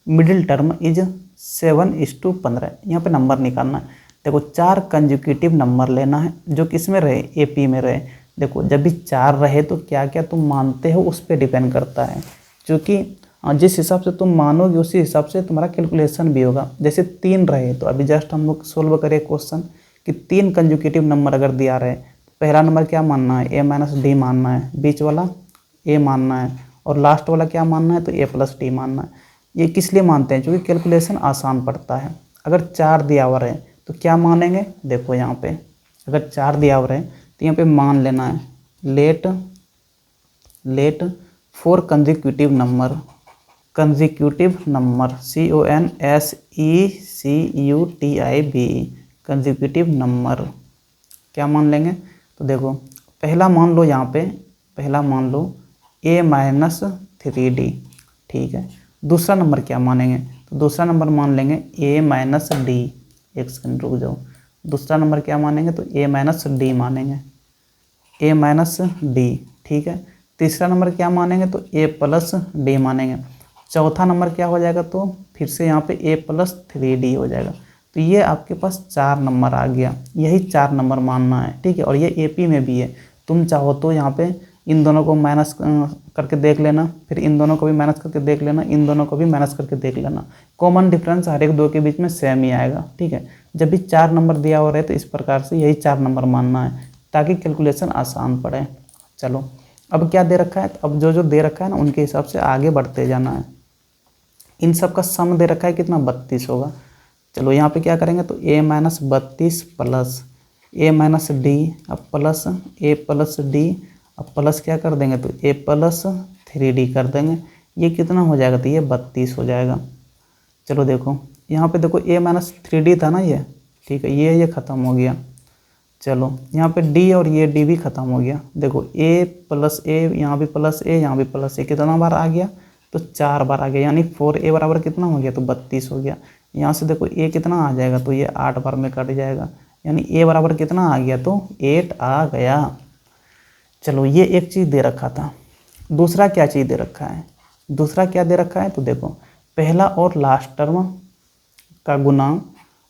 middle term is 7:15। यहाँ पे नंबर निकालना है। देखो 4 कंजिक्यूटिव नंबर लेना है जो किस में रहे, एपी में रहे। देखो जब भी 4 रहे तो क्या क्या तुम मानते हो उस पर डिपेंड करता है, क्योंकि जिस हिसाब से तुम मानोगे उसी हिसाब से तुम्हारा कैलकुलेशन भी होगा। जैसे 3 रहे तो अभी जस्ट हम लोग सोल्व करें क्वेश्चन कि 3 कंजिक्यूटिव नंबर अगर दिया रहे, पहला नंबर क्या मानना है, a-d मानना है, बीच वाला a मानना है और लास्ट वाला क्या मानना है, तो a+d मानना है। ये किस लिए मानते हैं, क्योंकि कैलकुलेशन आसान पड़ता है। अगर 4 दिया हुआ रहे तो क्या मानेंगे, देखो यहाँ पे अगर 4 दिया हुआ रहे तो यहाँ पे मान लेना है let 4 consecutive number CONSECUTIV consecutive number क्या मान लेंगे। तो देखो पहला मान लो, यहाँ पे पहला मान लो a-3d, ठीक है। दूसरा नंबर क्या मानेंगे, तो दूसरा नंबर मान लेंगे a-d। एक सेकंड रुक जाओ, दूसरा नंबर क्या मानेंगे, तो a-d मानेंगे, a-d, ठीक है। तीसरा नंबर क्या मानेंगे, तो a+d मानेंगे। चौथा नंबर क्या हो जाएगा, तो फिर से यहाँ पे a+3d हो जाएगा। तो ये आपके पास 4 नंबर आ गया, यही 4 नंबर मानना है, ठीक है। और ये एपी में भी है, तुम चाहो तो यहाँ पे इन दोनों को माइनस करके देख लेना, फिर इन दोनों को भी माइनस करके देख लेना, इन दोनों को भी माइनस करके देख लेना। कॉमन डिफरेंस हर एक दो के बीच में सेम ही आएगा, ठीक है। जब भी 4 नंबर दिया हो रहे तो इस प्रकार से यही 4 नंबर मानना है ताकि कैलकुलेशन आसान पड़े। चलो अब क्या दे रखा है, तो अब जो जो दे रखा है ना उनके हिसाब से आगे बढ़ते जाना है। इन सब का सम दे रखा है कितना, 32 होगा। चलो यहाँ पे क्या करेंगे, तो a-32 प्लस a-d अब प्लस a+d अब प्लस क्या कर देंगे, तो a+3d कर देंगे। ये कितना हो जाएगा, तो ये 32 हो जाएगा। चलो देखो यहाँ पे देखो a-3d था ना ये, ठीक है, ये ख़त्म हो गया। चलो यहाँ पे d और ये d भी ख़त्म हो गया। देखो a+a, यहाँ भी प्लस a, यहाँ भी प्लस a, कितना बार आ गया, तो 4 बार आ गया, यानी 4a बराबर कितना हो गया, तो 32 हो गया। यहाँ से देखो a कितना आ जाएगा, तो ये 8 बार में कट जाएगा, यानी a बराबर कितना आ गया, तो 8 आ गया। चलो ये एक चीज़ दे रखा था। दूसरा क्या चीज़ दे रखा है, दूसरा क्या दे रखा है, तो देखो पहला और लास्ट टर्म का गुना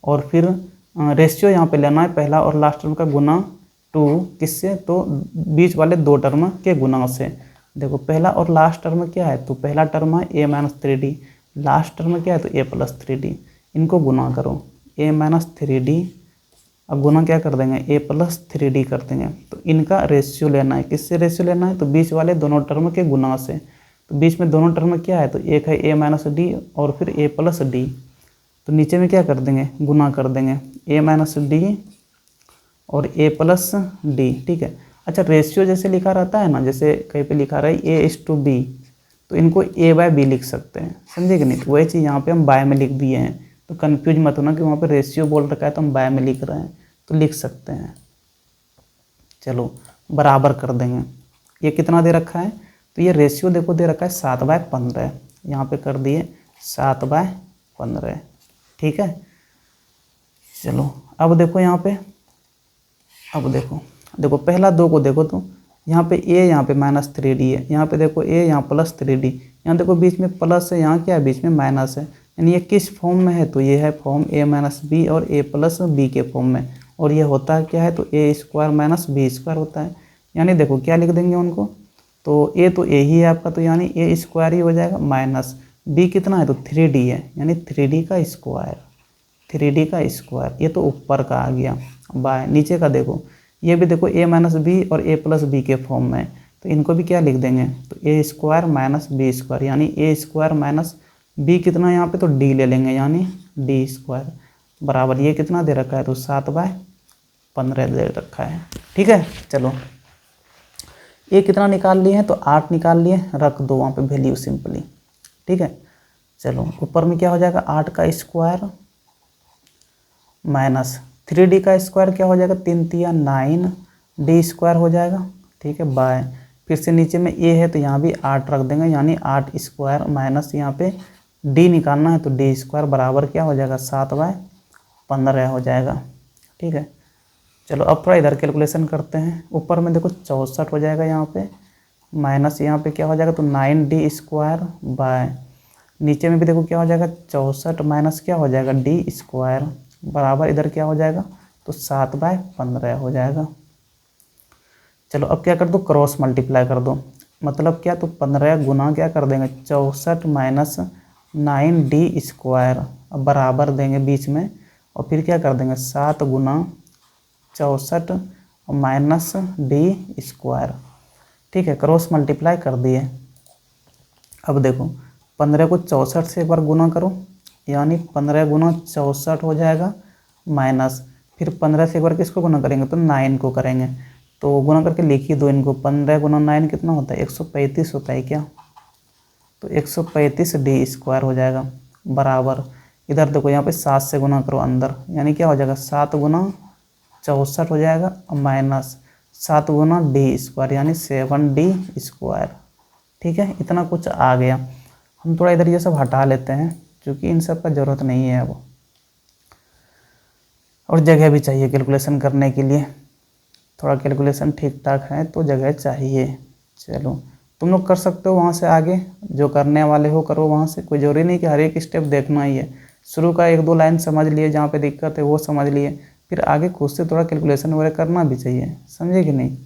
और फिर रेशियो यहाँ पे लेना है, पहला और लास्ट टर्म का गुना 2 किससे, तो बीच वाले 2 टर्म के गुना से। देखो पहला और लास्ट टर्म क्या है, तो पहला टर्म है a-3d, लास्ट टर्म क्या है, तो a+3d। इनको गुना करो, a-3d अब गुना क्या कर देंगे, a+3d कर देंगे। तो इनका रेशियो लेना है, किससे रेशियो लेना है, तो बीच वाले दोनों टर्म के गुना से। तो बीच में दोनों टर्म क्या है, तो एक है a-d और फिर a+d। तो नीचे में क्या कर देंगे, गुना कर देंगे a-d और a+d, ठीक है। अच्छा रेशियो जैसे लिखा रहता है ना, जैसे कहीं पे लिखा रहा है a:b, तो इनको a/b लिख सकते हैं, समझे कि नहीं। तो वही चीज़ यहाँ पे हम बाय में लिख दिए हैं, तो कंफ्यूज मत होना कि वहाँ पे रेशियो बोल रखा है तो हम बाय में लिख रहे हैं, तो लिख सकते हैं। चलो बराबर कर देंगे, ये कितना दे रखा है, तो ये रेशियो देखो दे रखा है 7/15, यहाँ पे कर दिए 7/15, ठीक है। चलो अब देखो यहाँ पे, अब देखो पहला 2 को देखो, तो यहाँ पे a यहाँ पे -3d है, यहाँ पे देखो a यहाँ +3d, यहाँ देखो बीच में प्लस है, यहाँ क्या है, बीच में माइनस है, यानी ये किस फॉर्म में है, तो ये है फॉर्म a-b और a+b के फॉर्म में। और ये होता है क्या है, तो a² - b² होता है। यानी देखो क्या लिख देंगे उनको, तो a तो a ही है आपका, तो यानी a² ही हो जाएगा, माइनस b कितना है, तो 3d है, यानी 3d का स्क्वायर, 3d का स्क्वायर। ये तो ऊपर का आ गया, बाय नीचे का देखो, ये भी देखो a-b और a+b के फॉर्म में, तो इनको भी क्या लिख देंगे, तो a² - b² यानी a² - b कितना यहाँ पे, तो d ले लेंगे, यानी d² बराबर ये कितना दे रखा है, तो 7/15 दे रखा है, ठीक है। चलो ये कितना निकाल लिए हैं, तो 8 निकाल लिए, रख दो वहाँ पे वैल्यू सिंपली, ठीक है। चलो ऊपर में क्या हो जाएगा, 8 का स्क्वायर माइनस 3d का स्क्वायर क्या हो जाएगा, 3 × 9 d² हो जाएगा, ठीक है, बाय फिर से नीचे में a है तो यहाँ भी 8 रख देंगे, यानी 8² माइनस यहाँ पे d निकालना है, तो d² बराबर क्या हो जाएगा, 7/15 हो जाएगा, ठीक है। चलो अब थोड़ा इधर कैलकुलेशन करते हैं। ऊपर में देखो 64 हो जाएगा, यहाँ पे माइनस यहाँ पे क्या हो जाएगा, तो 9d² बाय, नीचे में भी देखो क्या हो जाएगा, 64 माइनस क्या हो जाएगा, d² बराबर इधर क्या हो जाएगा, तो 7/15 हो जाएगा। चलो अब क्या कर दो, क्रॉस मल्टीप्लाई कर दो, मतलब क्या, तो 15 गुना क्या कर देंगे, 64 माइनस 9d², अब बराबर देंगे बीच में, और फिर क्या कर देंगे 7 गुना 64 माइनस d²। ठीक है, क्रॉस मल्टीप्लाई कर दिए। अब देखो 15 को 64 से एक बार गुना करो, यानी 15 गुना 64 हो जाएगा, माइनस फिर 15 से एक बार किसको गुना करेंगे, तो 9 को करेंगे, तो गुना करके लिख ही दो इनको। 15 गुना 9 कितना होता है, 135 होता है क्या, तो 135d² हो जाएगा बराबर, इधर देखो यहाँ पे 7 से गुना करो अंदर, यानी क्या हो जाएगा 7 गुना 64 हो जाएगा, माइनस 7 गुना d² यानी 7d²। ठीक है, इतना कुछ आ गया। हम थोड़ा इधर ये सब हटा लेते हैं क्योंकि इन सब का ज़रूरत नहीं है अब, और जगह भी चाहिए कैलकुलेशन करने के लिए, थोड़ा कैलकुलेशन ठीक ठाक है तो जगह चाहिए। चलो तुम लोग कर सकते हो वहाँ से आगे, जो करने वाले हो करो वहाँ से, कोई ज़रूरी नहीं कि हर एक स्टेप देखना ही है। शुरू का 1-2 लाइन समझ लिए, जहाँ पे दिक्कत है वो समझ लिए, फिर आगे खुद से थोड़ा कैलकुलेशन वगैरह करना भी चाहिए, समझे कि नहीं।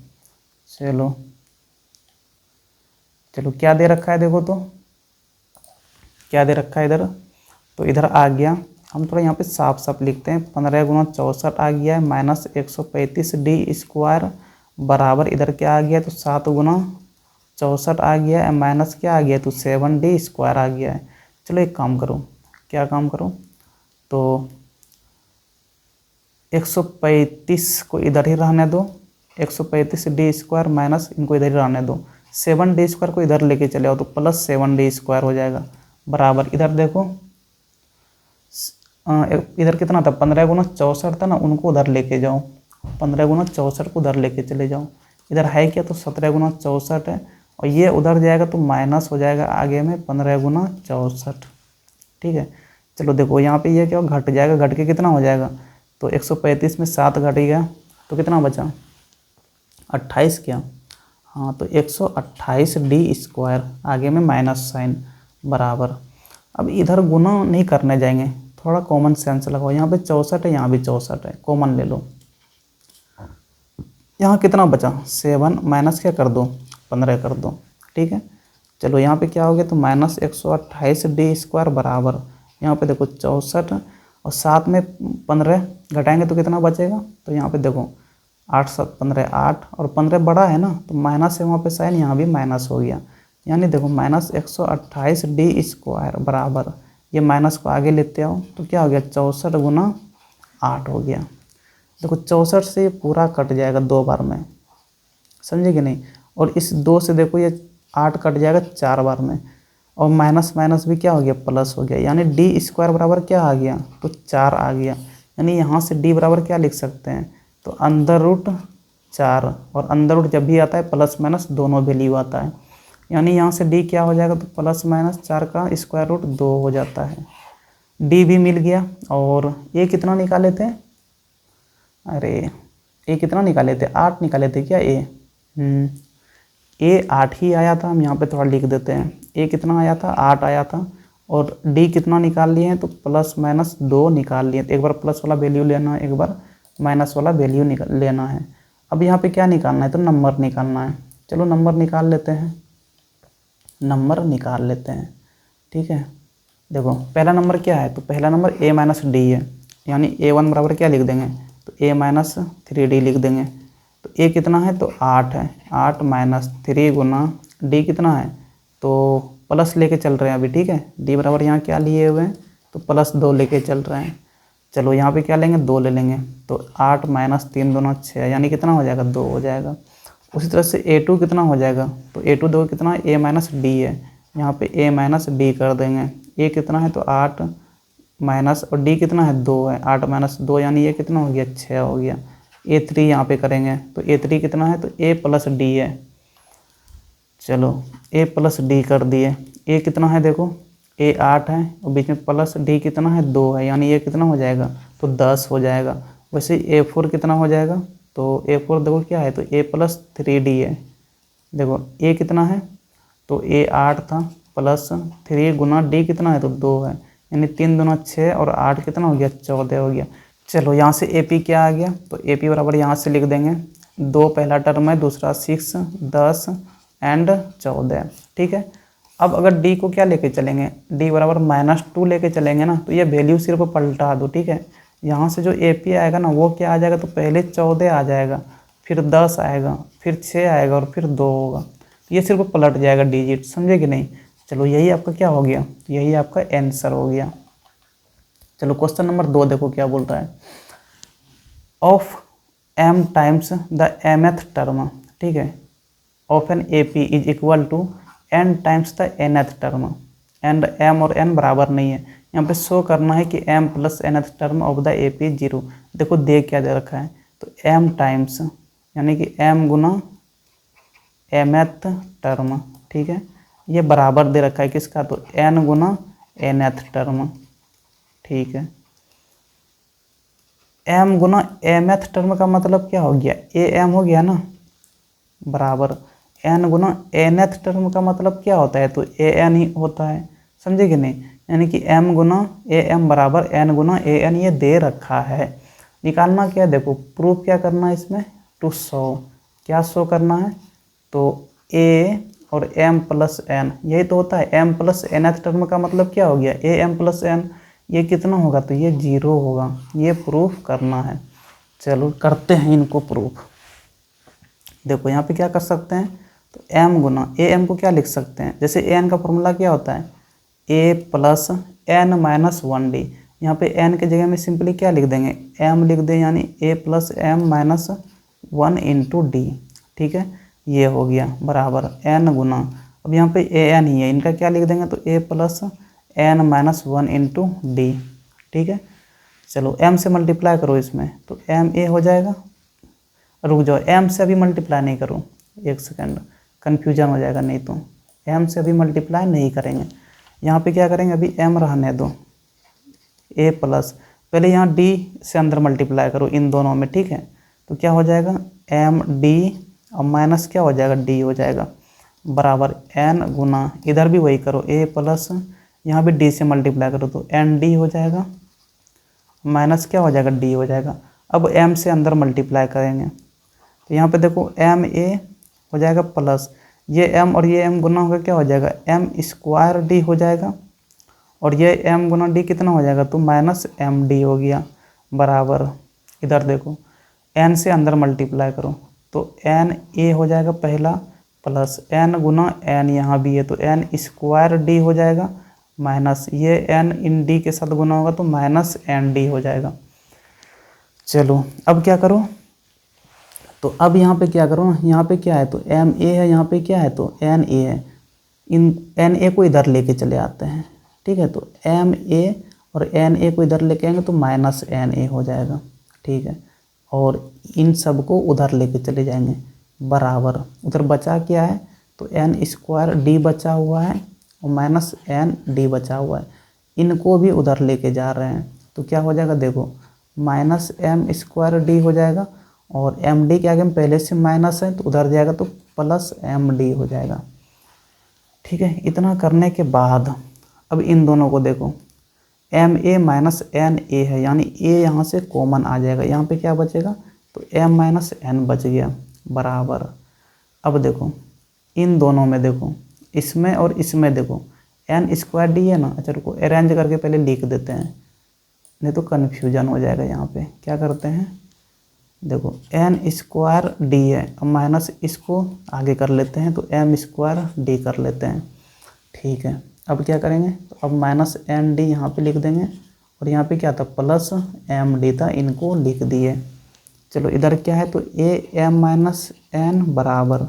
चलो चलो क्या दे रखा है देखो, तो क्या दे रखा है इधर, तो इधर आ गया, हम थोड़ा यहाँ पे साफ साफ लिखते हैं, 15 गुना 64 आ गया है, माइनस 135d² बराबर इधर क्या आ गया, तो 7 गुना 64 आ गया है, माइनस क्या आ गया, तो 7d² आ गया है। चलो एक काम करो, क्या काम करो, तो 135 को इधर ही रहने दो, 135d² माइनस इनको इधर ही रहने दो, 7d² को इधर लेके चले आओ तो प्लस 7d² हो जाएगा बराबर, इधर देखो इधर कितना था, 15 गुना 64 था ना, उनको उधर लेके जाओ, 15 गुना 64 को उधर लेके चले जाओ, इधर है क्या, तो 17 गुना 64 है, और ये उधर जाएगा तो माइनस हो जाएगा आगे में 15 गुना 64। ठीक है, चलो देखो यहाँ पे ये क्या घट जाएगा, घट के कितना हो जाएगा, तो 135 में 7 घट गया तो कितना बचा, 28 क्या, हाँ तो 128d² आगे में माइनस साइन बराबर। अब इधर गुना नहीं करने जाएंगे, थोड़ा कॉमन सेंस लगाओ, यहाँ पे 64 है, यहाँ भी 64 है, कॉमन ले लो, यहाँ कितना बचा 7 माइनस क्या कर दो 15 कर दो। ठीक है, चलो यहाँ पे क्या हो गया, तो माइनस 128d² बराबर, यहाँ पे देखो 64 और 7 में 15 घटाएंगे तो कितना बचेगा, तो यहाँ पे देखो 8 7 15 8, और 15 बड़ा है ना तो माइनस है वहाँ पे साइन, यहाँ भी माइनस हो गया, यानी देखो माइनस 128d² बराबर, ये माइनस को आगे लेते आओ तो क्या हो गया 64 गुना 8 हो गया। देखो 64 से पूरा कट जाएगा 2 बार में, समझे कि नहीं, और इस 2 से देखो ये 8 कट जाएगा 4 बार में, और माइनस माइनस भी क्या हो गया प्लस हो गया, यानी d² बराबर क्या आ गया, तो 4 आ गया, यानी यहाँ से d बराबर क्या लिख सकते हैं, तो अंदर रूट 4, और अंदर रूट जब भी आता है प्लस माइनस दोनों वैल्यू आता है, यानी यहाँ से d क्या हो जाएगा, तो प्लस माइनस 4 का स्क्वायर रूट 2 हो जाता है, d भी मिल गया। और ये कितना निकाले थे, अरे ए कितना निकाले थे, 8 निकाले थे क्या, ए 8 ही आया था, हम यहाँ पे थोड़ा लिख देते हैं, ए कितना आया था 8 आया था, और डी कितना निकाल लिए हैं, तो प्लस माइनस 2 निकाल लिए, तो एक बार प्लस वाला वैल्यू लेना है, एक बार माइनस वाला वैल्यू लेना है। अब यहाँ पे क्या निकालना है, तो नंबर निकालना है, चलो नंबर निकाल लेते हैं, नंबर निकाल लेते हैं। ठीक है, देखो पहला नंबर क्या है, तो पहला नंबर a माइनस डी है, यानी a1 बराबर क्या लिख देंगे, तो a माइनस 3d लिख देंगे, तो a कितना है, तो 8 है, 8 माइनस 3 गुना d कितना है, तो प्लस लेके चल रहे हैं अभी। ठीक है, d बराबर यहाँ क्या लिए हुए हैं, तो प्लस 2 लेके चल रहे हैं, चलो यहाँ पे क्या लेंगे 2 ले लेंगे, तो 8 माइनस 3 दूना 6, यानी कितना हो जाएगा 2 हो जाएगा। उसी तरह से a2 कितना हो जाएगा, तो a2 देखो कितना है, a माइनस डी है, यहाँ पे a माइनस डी कर देंगे, a कितना है, तो 8 माइनस, और d कितना है 2 है, 8 माइनस 2 यानी ये कितना हो गया 6 हो गया। a3 यहाँ पे करेंगे, तो a3 कितना है, तो a प्लस डी है, चलो a प्लस डी कर दिए, a कितना है देखो a 8 है, और बीच में प्लस d कितना है 2 है, यानी ये कितना हो जाएगा, तो 10 हो जाएगा। वैसे a4 कितना हो जाएगा, तो a4 देखो क्या है, तो a प्लस 3d है, देखो ए कितना है, तो ए 8 था प्लस 3 गुना डी कितना है, तो 2 है, यानी 3 दूना 6 और 8 कितना हो गया, 14 हो गया। चलो यहाँ से ए पी क्या आ गया, तो ए पी बराबर यहाँ से लिख देंगे 2 पहला टर्म है, दूसरा 6 10 एंड 14, ठीक है। अब अगर डी को क्या लेके चलेंगे, डी बराबर -2 लेके चलेंगे ना, तो ये वैल्यू सिर्फ पलटा दो, ठीक है। यहाँ से जो ए पी आएगा ना वो क्या आ जाएगा, तो पहले 14 आ जाएगा, फिर 10 आएगा, फिर 6 आएगा और फिर 2 होगा, ये सिर्फ पलट जाएगा डिजिट, समझे कि नहीं। चलो यही आपका क्या हो गया, यही आपका आंसर हो गया। चलो क्वेश्चन नंबर 2 देखो क्या बोल रहा है, of m times the mth term, ठीक है, of an A P is equal to n times the nth term and m और n बराबर नहीं है। यहाँ पे शो करना है कि m plus nth term of the A P 0। देखो दे क्या दे रखा है, तो m टाइम्स यानी कि m गुना mth टर्म, ठीक है, ये बराबर दे रखा है किसका, तो n गुना nth टर्म, ठीक है। m गुना mth टर्म का मतलब क्या हो गया, am हो गया ना, बराबर n गुना nth टर्म का मतलब क्या होता है, तो an ही होता है, समझे कि नहीं। यानी कि m गुना am बराबर n गुना an, ये दे रखा है। निकालना क्या है, देखो प्रूफ क्या करना है इसमें, टू शो, क्या शो करना है, तो a और m प्लस n, यही तो होता है। m प्लस nth टर्म का मतलब क्या हो गया, am प्लस n, ये कितना होगा, तो ये 0 होगा, ये प्रूफ करना है। चलो करते हैं इनको प्रूफ। देखो यहाँ पे क्या कर सकते हैं, तो m गुना am को क्या लिख सकते हैं, जैसे an का फॉर्मूला क्या होता है, a plus n minus 1d। यहाँ पे n के जगह में सिंपली क्या लिख देंगे, m लिख दें, यानी a plus m minus 1 into D, ठीक है, ये हो गया बराबर n गुना, अब यहाँ पे an ही है, इनका क्या लिख देंगे, तो a plus n minus 1 into D, ठीक है। चलो m से मल्टीप्लाई करो इसमें, तो m a हो जाएगा, रुक जाओ m से अभी मल्टीप्लाई नहीं करो, एक सेकंड कन्फ्यूजन हो जाएगा, नहीं तो m से अभी मल्टीप्लाई नहीं करेंगे। यहाँ पे क्या करेंगे, अभी m रहने दो, a प्लस, पहले यहाँ d से अंदर मल्टीप्लाई करो इन दोनों में, ठीक है, तो क्या हो जाएगा m d और माइनस क्या हो जाएगा, d हो जाएगा, बराबर n गुना, इधर भी वही करो, a प्लस, यहाँ भी d से मल्टीप्लाई करो तो n d हो जाएगा, माइनस क्या हो जाएगा, d हो जाएगा। अब m से अंदर मल्टीप्लाई करेंगे, तो यहाँ पे देखो m a हो जाएगा प्लस, ये m और ये m गुना होकर क्या हो जाएगा, m स्क्वायर d हो जाएगा, और ये m गुना d कितना हो जाएगा, तो माइनस m d हो गया, बराबर, इधर देखो n से अंदर मल्टीप्लाई करो तो n a हो जाएगा पहला, प्लस n गुना n यहाँ भी है तो n स्क्वायर d हो जाएगा, माइनस ये n इन d के साथ गुना होगा तो माइनस n d हो जाएगा। चलो अब क्या करो, तो अब यहाँ पे क्या करो, यहाँ पे क्या है, तो m a है, यहाँ पे क्या है, तो n a है, इन n a को इधर लेके चले आते हैं, ठीक है, तो m a और n a को इधर लेके आएंगे तो माइनस n a हो जाएगा, ठीक है, और इन सब को उधर लेके चले जाएंगे, बराबर, उधर बचा क्या है, तो n स्क्वायर d बचा हुआ है और माइनस n d बचा हुआ है, इनको भी उधर लेके जा रहे हैं, तो क्या हो जाएगा, देखो माइनस m स्क्वायर d हो जाएगा, और एम डी के आगे में पहले से माइनस है तो उधर जाएगा तो प्लस एम डी हो जाएगा, ठीक है। इतना करने के बाद अब इन दोनों को देखो, M A minus N A है, यानी ए यहाँ से कॉमन आ जाएगा, यहाँ पे क्या बचेगा, तो एम माइनस एन बच गया, बराबर। अब देखो इन दोनों में देखो, इसमें और इसमें देखो, एन स्क्वायर डी है ना, अच्छा रुको अरेंज करके पहले लिख देते हैं, नहीं तो कन्फ्यूजन हो जाएगा। यहाँ पे क्या करते हैं, देखो एन स्क्वायर डी है, अब माइनस इसको आगे कर लेते हैं तो एम स्क्वायर डी कर लेते हैं, ठीक है। अब क्या करेंगे, तो अब माइनस एन डी यहाँ पर लिख देंगे, और यहाँ पे क्या था, प्लस एम डी था, इनको लिख दिए। चलो इधर क्या है, तो ए एम माइनस एन बराबर,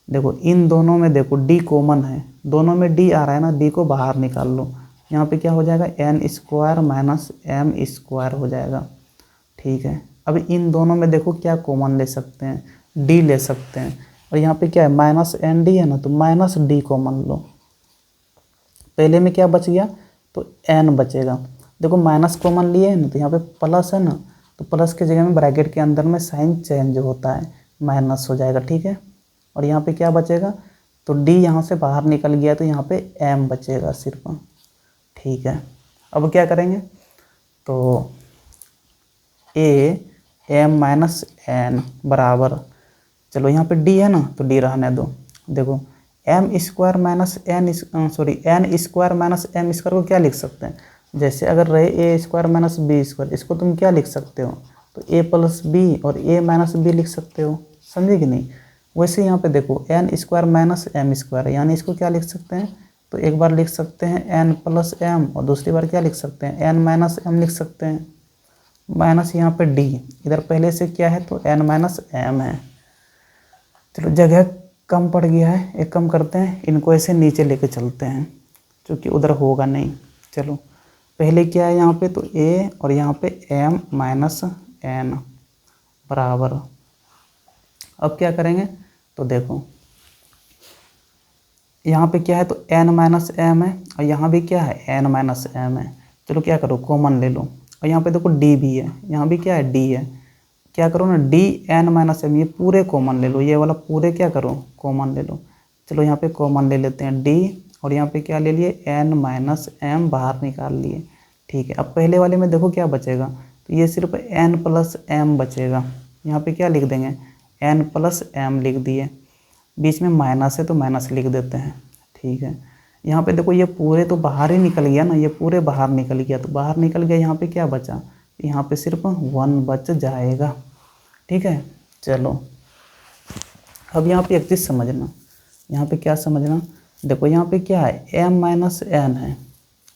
देखो इन दोनों में देखो डी कॉमन है, दोनों में डी आ रहा है ना, डी को बाहर निकाल लो, यहाँ पे क्या हो जाएगा, N square minus M square हो जाएगा, ठीक है। अब इन दोनों में देखो क्या कॉमन ले सकते हैं, डी ले सकते हैं, और यहाँ पे क्या है, माइनस एन डी है ना, तो माइनस डी कॉमन लो, पहले में क्या बच गया, तो एन बचेगा। देखो माइनस कॉमन लिए है ना, तो यहाँ पे प्लस है ना, तो प्लस के जगह में ब्रैकेट के अंदर में साइन चेंज होता है, माइनस हो जाएगा, ठीक है। और यहाँ पे क्या बचेगा, तो डी यहाँ से बाहर निकल गया तो यहाँ पे एम बचेगा सिर्फ। ठीक है, अब क्या करेंगे, तो ए एम माइनस एन बराबर, चलो यहाँ पे डी है ना तो डी रहने दो। देखो M square minus N N square minus M square को क्या लिख सकते हैं, जैसे अगर रहे A square minus B square, इसको तुम क्या लिख सकते हो, तो ए प्लस बी और ए माइनस बी लिख सकते हो, समझे कि नहीं। वैसे यहाँ पे देखो N square minus M square, यानी इसको क्या लिख सकते हैं, तो एक बार लिख सकते हैं एन प्लस एम और दूसरी बार क्या लिख सकते हैं, एन माइनस एम लिख सकते हैं। माइनस यहाँ पे डी, इधर पहले से क्या है तो एन माइनस एम है। चलो जगह कम पड़ गया है, एक कम करते हैं, इनको ऐसे नीचे लेके चलते हैं क्योंकि उधर होगा नहीं। चलो पहले क्या है यहाँ पे, तो ए और यहाँ पे एम माइनस एन बराबर, अब क्या करेंगे, तो देखो यहाँ पे क्या है तो एन माइनस एम है और यहाँ भी क्या है एन माइनस एम है। चलो क्या करो, कॉमन ले लो, और यहाँ पे देखो डी भी है, यहाँ भी क्या है डी है, क्या करो ना डी एन माइनस एम, ये पूरे कॉमन ले लो, ये वाला पूरे क्या करो कॉमन ले लो। चलो यहाँ पे कॉमन ले लेते हैं डी, और यहाँ पे क्या ले लिए एन माइनस एम बाहर निकाल लिए। ठीक है, अब पहले वाले में देखो क्या बचेगा, तो ये सिर्फ एन प्लस एम बचेगा, यहाँ पे क्या लिख देंगे एन प्लस एम लिख दिए, बीच में माइनस है तो माइनस लिख देते हैं। ठीक है, यहाँ पे देखो ये पूरे तो बाहर ही निकल गया ना, ये पूरे बाहर निकल गया, तो बाहर निकल गया, यहाँ पे क्या बचा, यहाँ पे सिर्फ 1 बच जाएगा। ठीक है, चलो अब यहाँ पे एक चीज़ समझना, यहाँ पे क्या समझना, देखो यहाँ पे क्या है एम माइनस एन है,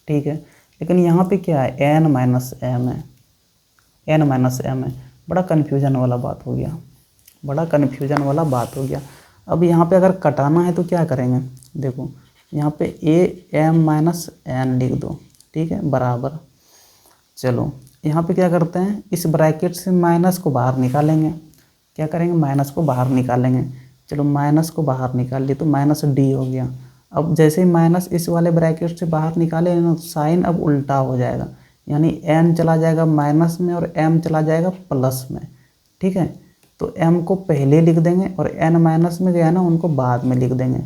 ठीक है, लेकिन यहाँ पे क्या है एन माइनस एम है, एन माइनस एम है, बड़ा कन्फ्यूजन वाला बात हो गया, बड़ा कन्फ्यूजन वाला बात हो गया। अब यहाँ पे अगर कटाना है तो क्या करेंगे, देखो यहाँ पे ए एम माइनस एन लिख दो, ठीक है, बराबर। चलो यहाँ पे क्या करते हैं, इस ब्रैकेट से माइनस को बाहर निकालेंगे, क्या करेंगे माइनस को बाहर निकालेंगे। चलो माइनस को बाहर निकाल लिए तो माइनस डी हो गया। अब जैसे ही माइनस इस वाले ब्रैकेट से बाहर निकाले ना, साइन अब उल्टा हो जाएगा, यानी एन चला जाएगा माइनस में और एम चला जाएगा प्लस में। ठीक है, तो एम को पहले लिख देंगे और एन माइनस में गया ना उनको बाद में लिख देंगे,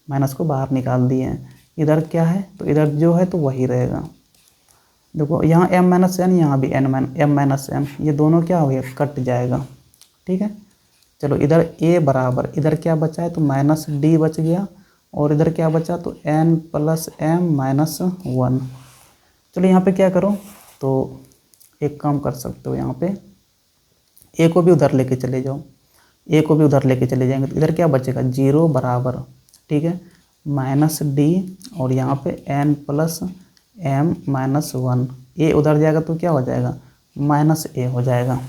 माइनस को बाहर निकाल दिए हैं। इधर क्या है तो इधर जो है तो वही रहेगा। देखो यहाँ एम माइनस एन, यहाँ भी एम माइनस एम, ये दोनों क्या हो गया कट जाएगा। ठीक है, चलो इधर ए बराबर, इधर क्या बचा है तो माइनस डी बच गया, और इधर क्या बचा तो एन प्लस एम माइनस 1। चलो यहाँ पे क्या करो, तो एक काम कर सकते हो, यहाँ पे ए को भी उधर लेके चले जाओ, ए को भी उधर लेके चले जाएंगे तो इधर क्या बचेगा 0 बराबर, ठीक है, माइनस डी और यहाँ पे एन प्लस एम माइनस 1। ए उधर जाएगा तो क्या हो जाएगा माइनस ए हो जाएगा।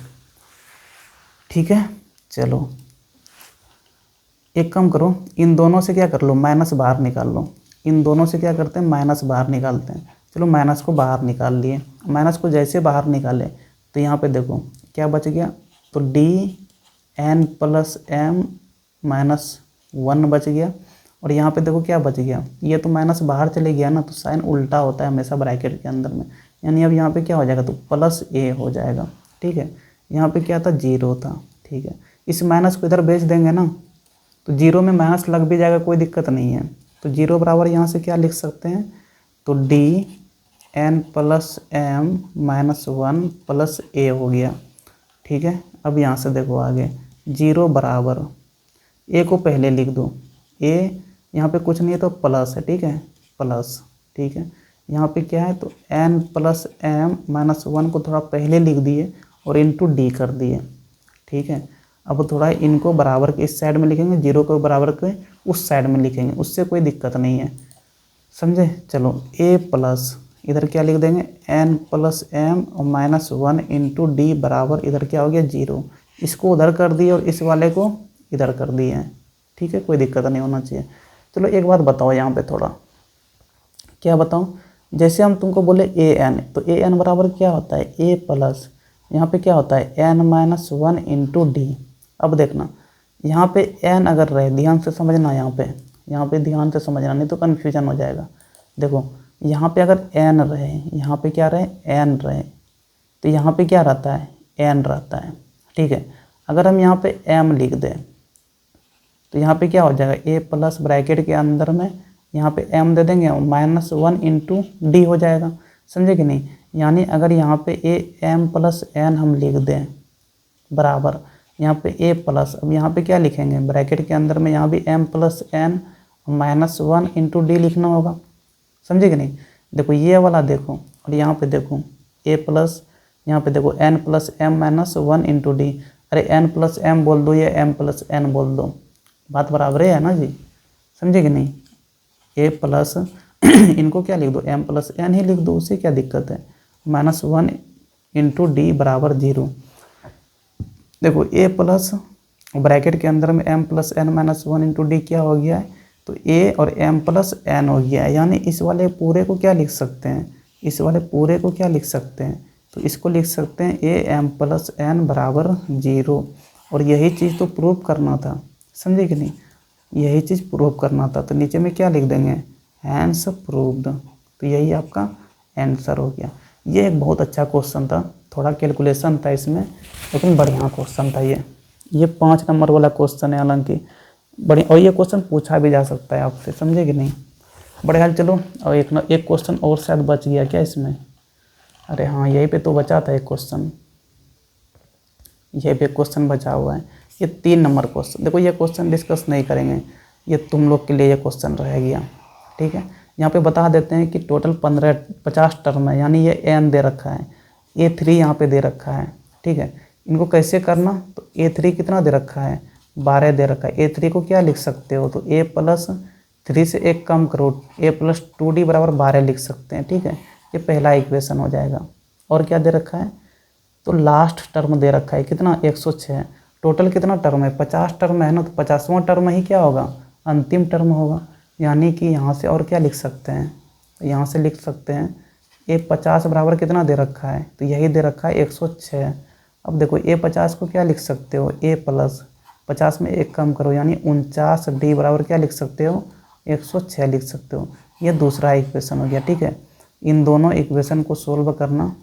ठीक है, चलो एक काम करो, इन दोनों से क्या कर लो माइनस बाहर निकाल लो, इन दोनों से क्या करते हैं माइनस बाहर निकालते हैं। चलो माइनस को बाहर निकाल लिए, माइनस को जैसे बाहर निकाले तो यहाँ पे देखो क्या बच गया, तो D N plus M minus 1 बच गया, और यहाँ पे देखो क्या बच गया, ये तो माइनस बाहर चले गया ना, तो साइन उल्टा होता है हमेशा ब्रैकेट के अंदर में, यानी अब यहाँ पे क्या हो जाएगा तो प्लस ए हो जाएगा। ठीक है, यहाँ पे क्या था 0 था। ठीक है, इस माइनस को इधर भेज देंगे ना तो 0 में माइनस लग भी जाएगा, कोई दिक्कत नहीं है। तो 0 बराबर यहाँ से क्या लिख सकते हैं, तो D N plus M minus 1 plus A हो गया। ठीक है, अब यहाँ से देखो आगे 0 बराबर, ए को पहले लिख दो, ए यहाँ पे कुछ नहीं है तो प्लस है, ठीक है, प्लस। ठीक है, यहाँ पे क्या है तो एन प्लस एम माइनस 1 को थोड़ा पहले लिख दिए और इनटू डी कर दिए। ठीक है, अब थोड़ा इनको बराबर के इस साइड में लिखेंगे, 0 को बराबर के उस साइड में लिखेंगे, उससे कोई दिक्कत नहीं है, समझे। चलो ए प्लस इधर क्या लिख देंगे एन प्लस एम और माइनस 1 इंटू डी बराबर इधर क्या हो गया 0। इसको उधर कर दिए और इस वाले को इधर कर दिए हैं। ठीक है, कोई दिक्कत नहीं होना चाहिए। चलो एक बात बताओ यहाँ पे थोड़ा, क्या बताऊँ, जैसे हम तुमको बोले ए एन, तो ए एन बराबर क्या होता है ए प्लस, यहाँ पे क्या होता है एन माइनस 1 इंटू डी। अब देखना यहाँ पे एन अगर रहे, ध्यान से समझना, यहाँ पे ध्यान से समझना, नहीं तो कन्फ्यूजन हो जाएगा। देखो यहाँ पे अगर एन रहे, यहाँ पे क्या रहे एन रहे, तो यहाँ पे क्या रहता है एन रहता है। ठीक है, अगर हम यहाँ पे एम लिख दें तो यहाँ पे क्या हो जाएगा, ए प्लस ब्रैकेट के अंदर में यहाँ पे m दे देंगे, -1 इंटू डी हो जाएगा, समझे कि नहीं। यानी अगर यहाँ पे ए m प्लस n हम लिख दें बराबर यहाँ पे a प्लस, अब यहाँ पे क्या लिखेंगे ब्रैकेट के अंदर में, यहाँ भी m plus n -1 into D लिखना होगा, समझे कि नहीं। देखो ये वाला देखो, और यहाँ पे देखो a प्लस, यहाँ पे देखो n plus m -1 into D. अरे n प्लस m बोल दो या m प्लस n बोल दो, बात बराबर है ना जी, समझे कि नहीं। a प्लस इनको क्या लिख दो, m प्लस n ही लिख दो, उससे क्या दिक्कत है। -1 इंटू डी बराबर 0। देखो a प्लस ब्रैकेट के अंदर में m plus n -1 into D क्या हो गया है, तो a और m प्लस n हो गया है। यानी इस वाले पूरे को क्या लिख सकते हैं, इस वाले पूरे को क्या लिख सकते हैं, तो इसको लिख सकते हैं a m प्लस n बराबर 0। और यही चीज़ तो प्रूव करना था, समझे कि नहीं, यही चीज़ प्रूव करना था। तो नीचे में क्या लिख देंगे, हैंस प्रूव्ड। तो यही आपका आंसर हो गया। ये एक बहुत अच्छा क्वेश्चन था, थोड़ा कैलकुलेशन था इसमें, लेकिन बढ़िया क्वेश्चन था ये 5 नंबर वाला क्वेश्चन है, हालांकि बढ़िया, और ये क्वेश्चन पूछा भी जा सकता है आपसे, समझे कि नहीं। बड़े हाल चलो, और एक क्वेश्चन और शायद बच गया क्या इसमें, अरे हाँ यहीं पे तो बचा था एक क्वेश्चन, यहीं पे क्वेश्चन बचा हुआ है। ये 3 नंबर क्वेश्चन, देखो ये क्वेश्चन डिस्कस नहीं करेंगे, ये तुम लोग के लिए ये क्वेश्चन रह गया, ठीक है। यहाँ पे बता देते हैं कि टोटल 50 टर्म है, यानी ये n दे रखा है, A3 यहाँ पे दे रखा है, ठीक है। इनको कैसे करना, तो A3 कितना दे रखा है, 12 दे रखा है। A3 को क्या लिख सकते हो, तो a प्लस 3 से 1 कम करो, a प्लस 2d बराबर 12 लिख सकते हैं, ठीक है। ये पहला इक्वेशन हो जाएगा। और क्या दे रखा है, तो लास्ट टर्म दे रखा है कितना, 106। टोटल कितना टर्म है, 50 टर्म है ना, तो 50वां टर्म ही क्या होगा, अंतिम टर्म होगा। यानी कि यहाँ से और क्या लिख सकते हैं, यहाँ से लिख सकते हैं a 50 बराबर कितना दे रखा है, तो यही दे रखा है 106। अब देखो a 50 को क्या लिख सकते हो, a प्लस 50 में 1 कम करो, यानी 49d बराबर क्या लिख सकते हो, 106 लिख सकते हो। ये दूसरा इक्वेशन हो गया, ठीक है। इन दोनों इक्वेशन को सोल्व करना,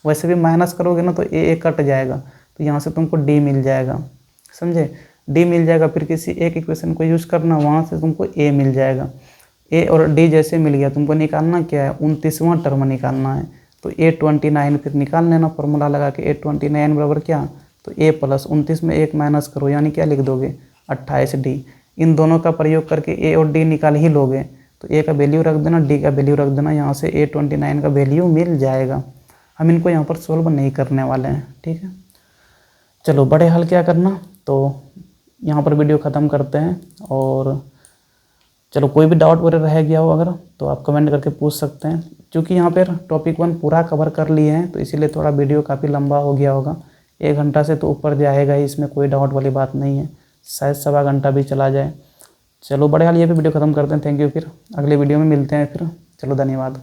वैसे भी माइनस करोगे ना तो a कट जाएगा, तो यहाँ से तुमको d मिल जाएगा, समझे, d मिल जाएगा। फिर किसी एक इक्वेशन को यूज़ करना, वहाँ से तुमको a मिल जाएगा। a और d जैसे मिल गया, तुमको निकालना क्या है, 29वां टर्म निकालना है। तो a29 फिर निकाल लेना फॉर्मूला लगा के, a29 बराबर क्या, तो a प्लस 29 में 1 माइनस करो, यानी क्या लिख दोगे, 28d। इन दोनों का प्रयोग करके a और d निकाल ही लोगे, तो a का वैल्यू रख देना, d का वैल्यू रख देना, यहाँ से a29 का वैल्यू मिल जाएगा। हम इनको यहाँ पर सोल्व नहीं करने वाले हैं, ठीक है। चलो बड़े हल क्या करना, तो यहाँ पर वीडियो ख़त्म करते हैं। और चलो कोई भी डाउट वगैरह रह गया हो अगर, तो आप कमेंट करके पूछ सकते हैं। क्योंकि यहाँ पर टॉपिक 1 पूरा कवर कर लिए हैं, तो इसीलिए थोड़ा वीडियो काफ़ी लंबा हो गया होगा। 1 घंटा से तो ऊपर जाएगा ही, इसमें कोई डाउट वाली बात नहीं है, शायद 1.25 घंटा भी चला जाए। चलो बड़े हाल ये भी वीडियो ख़त्म करते हैं। थैंक यू, फिर अगले वीडियो में मिलते हैं फिर। चलो धन्यवाद।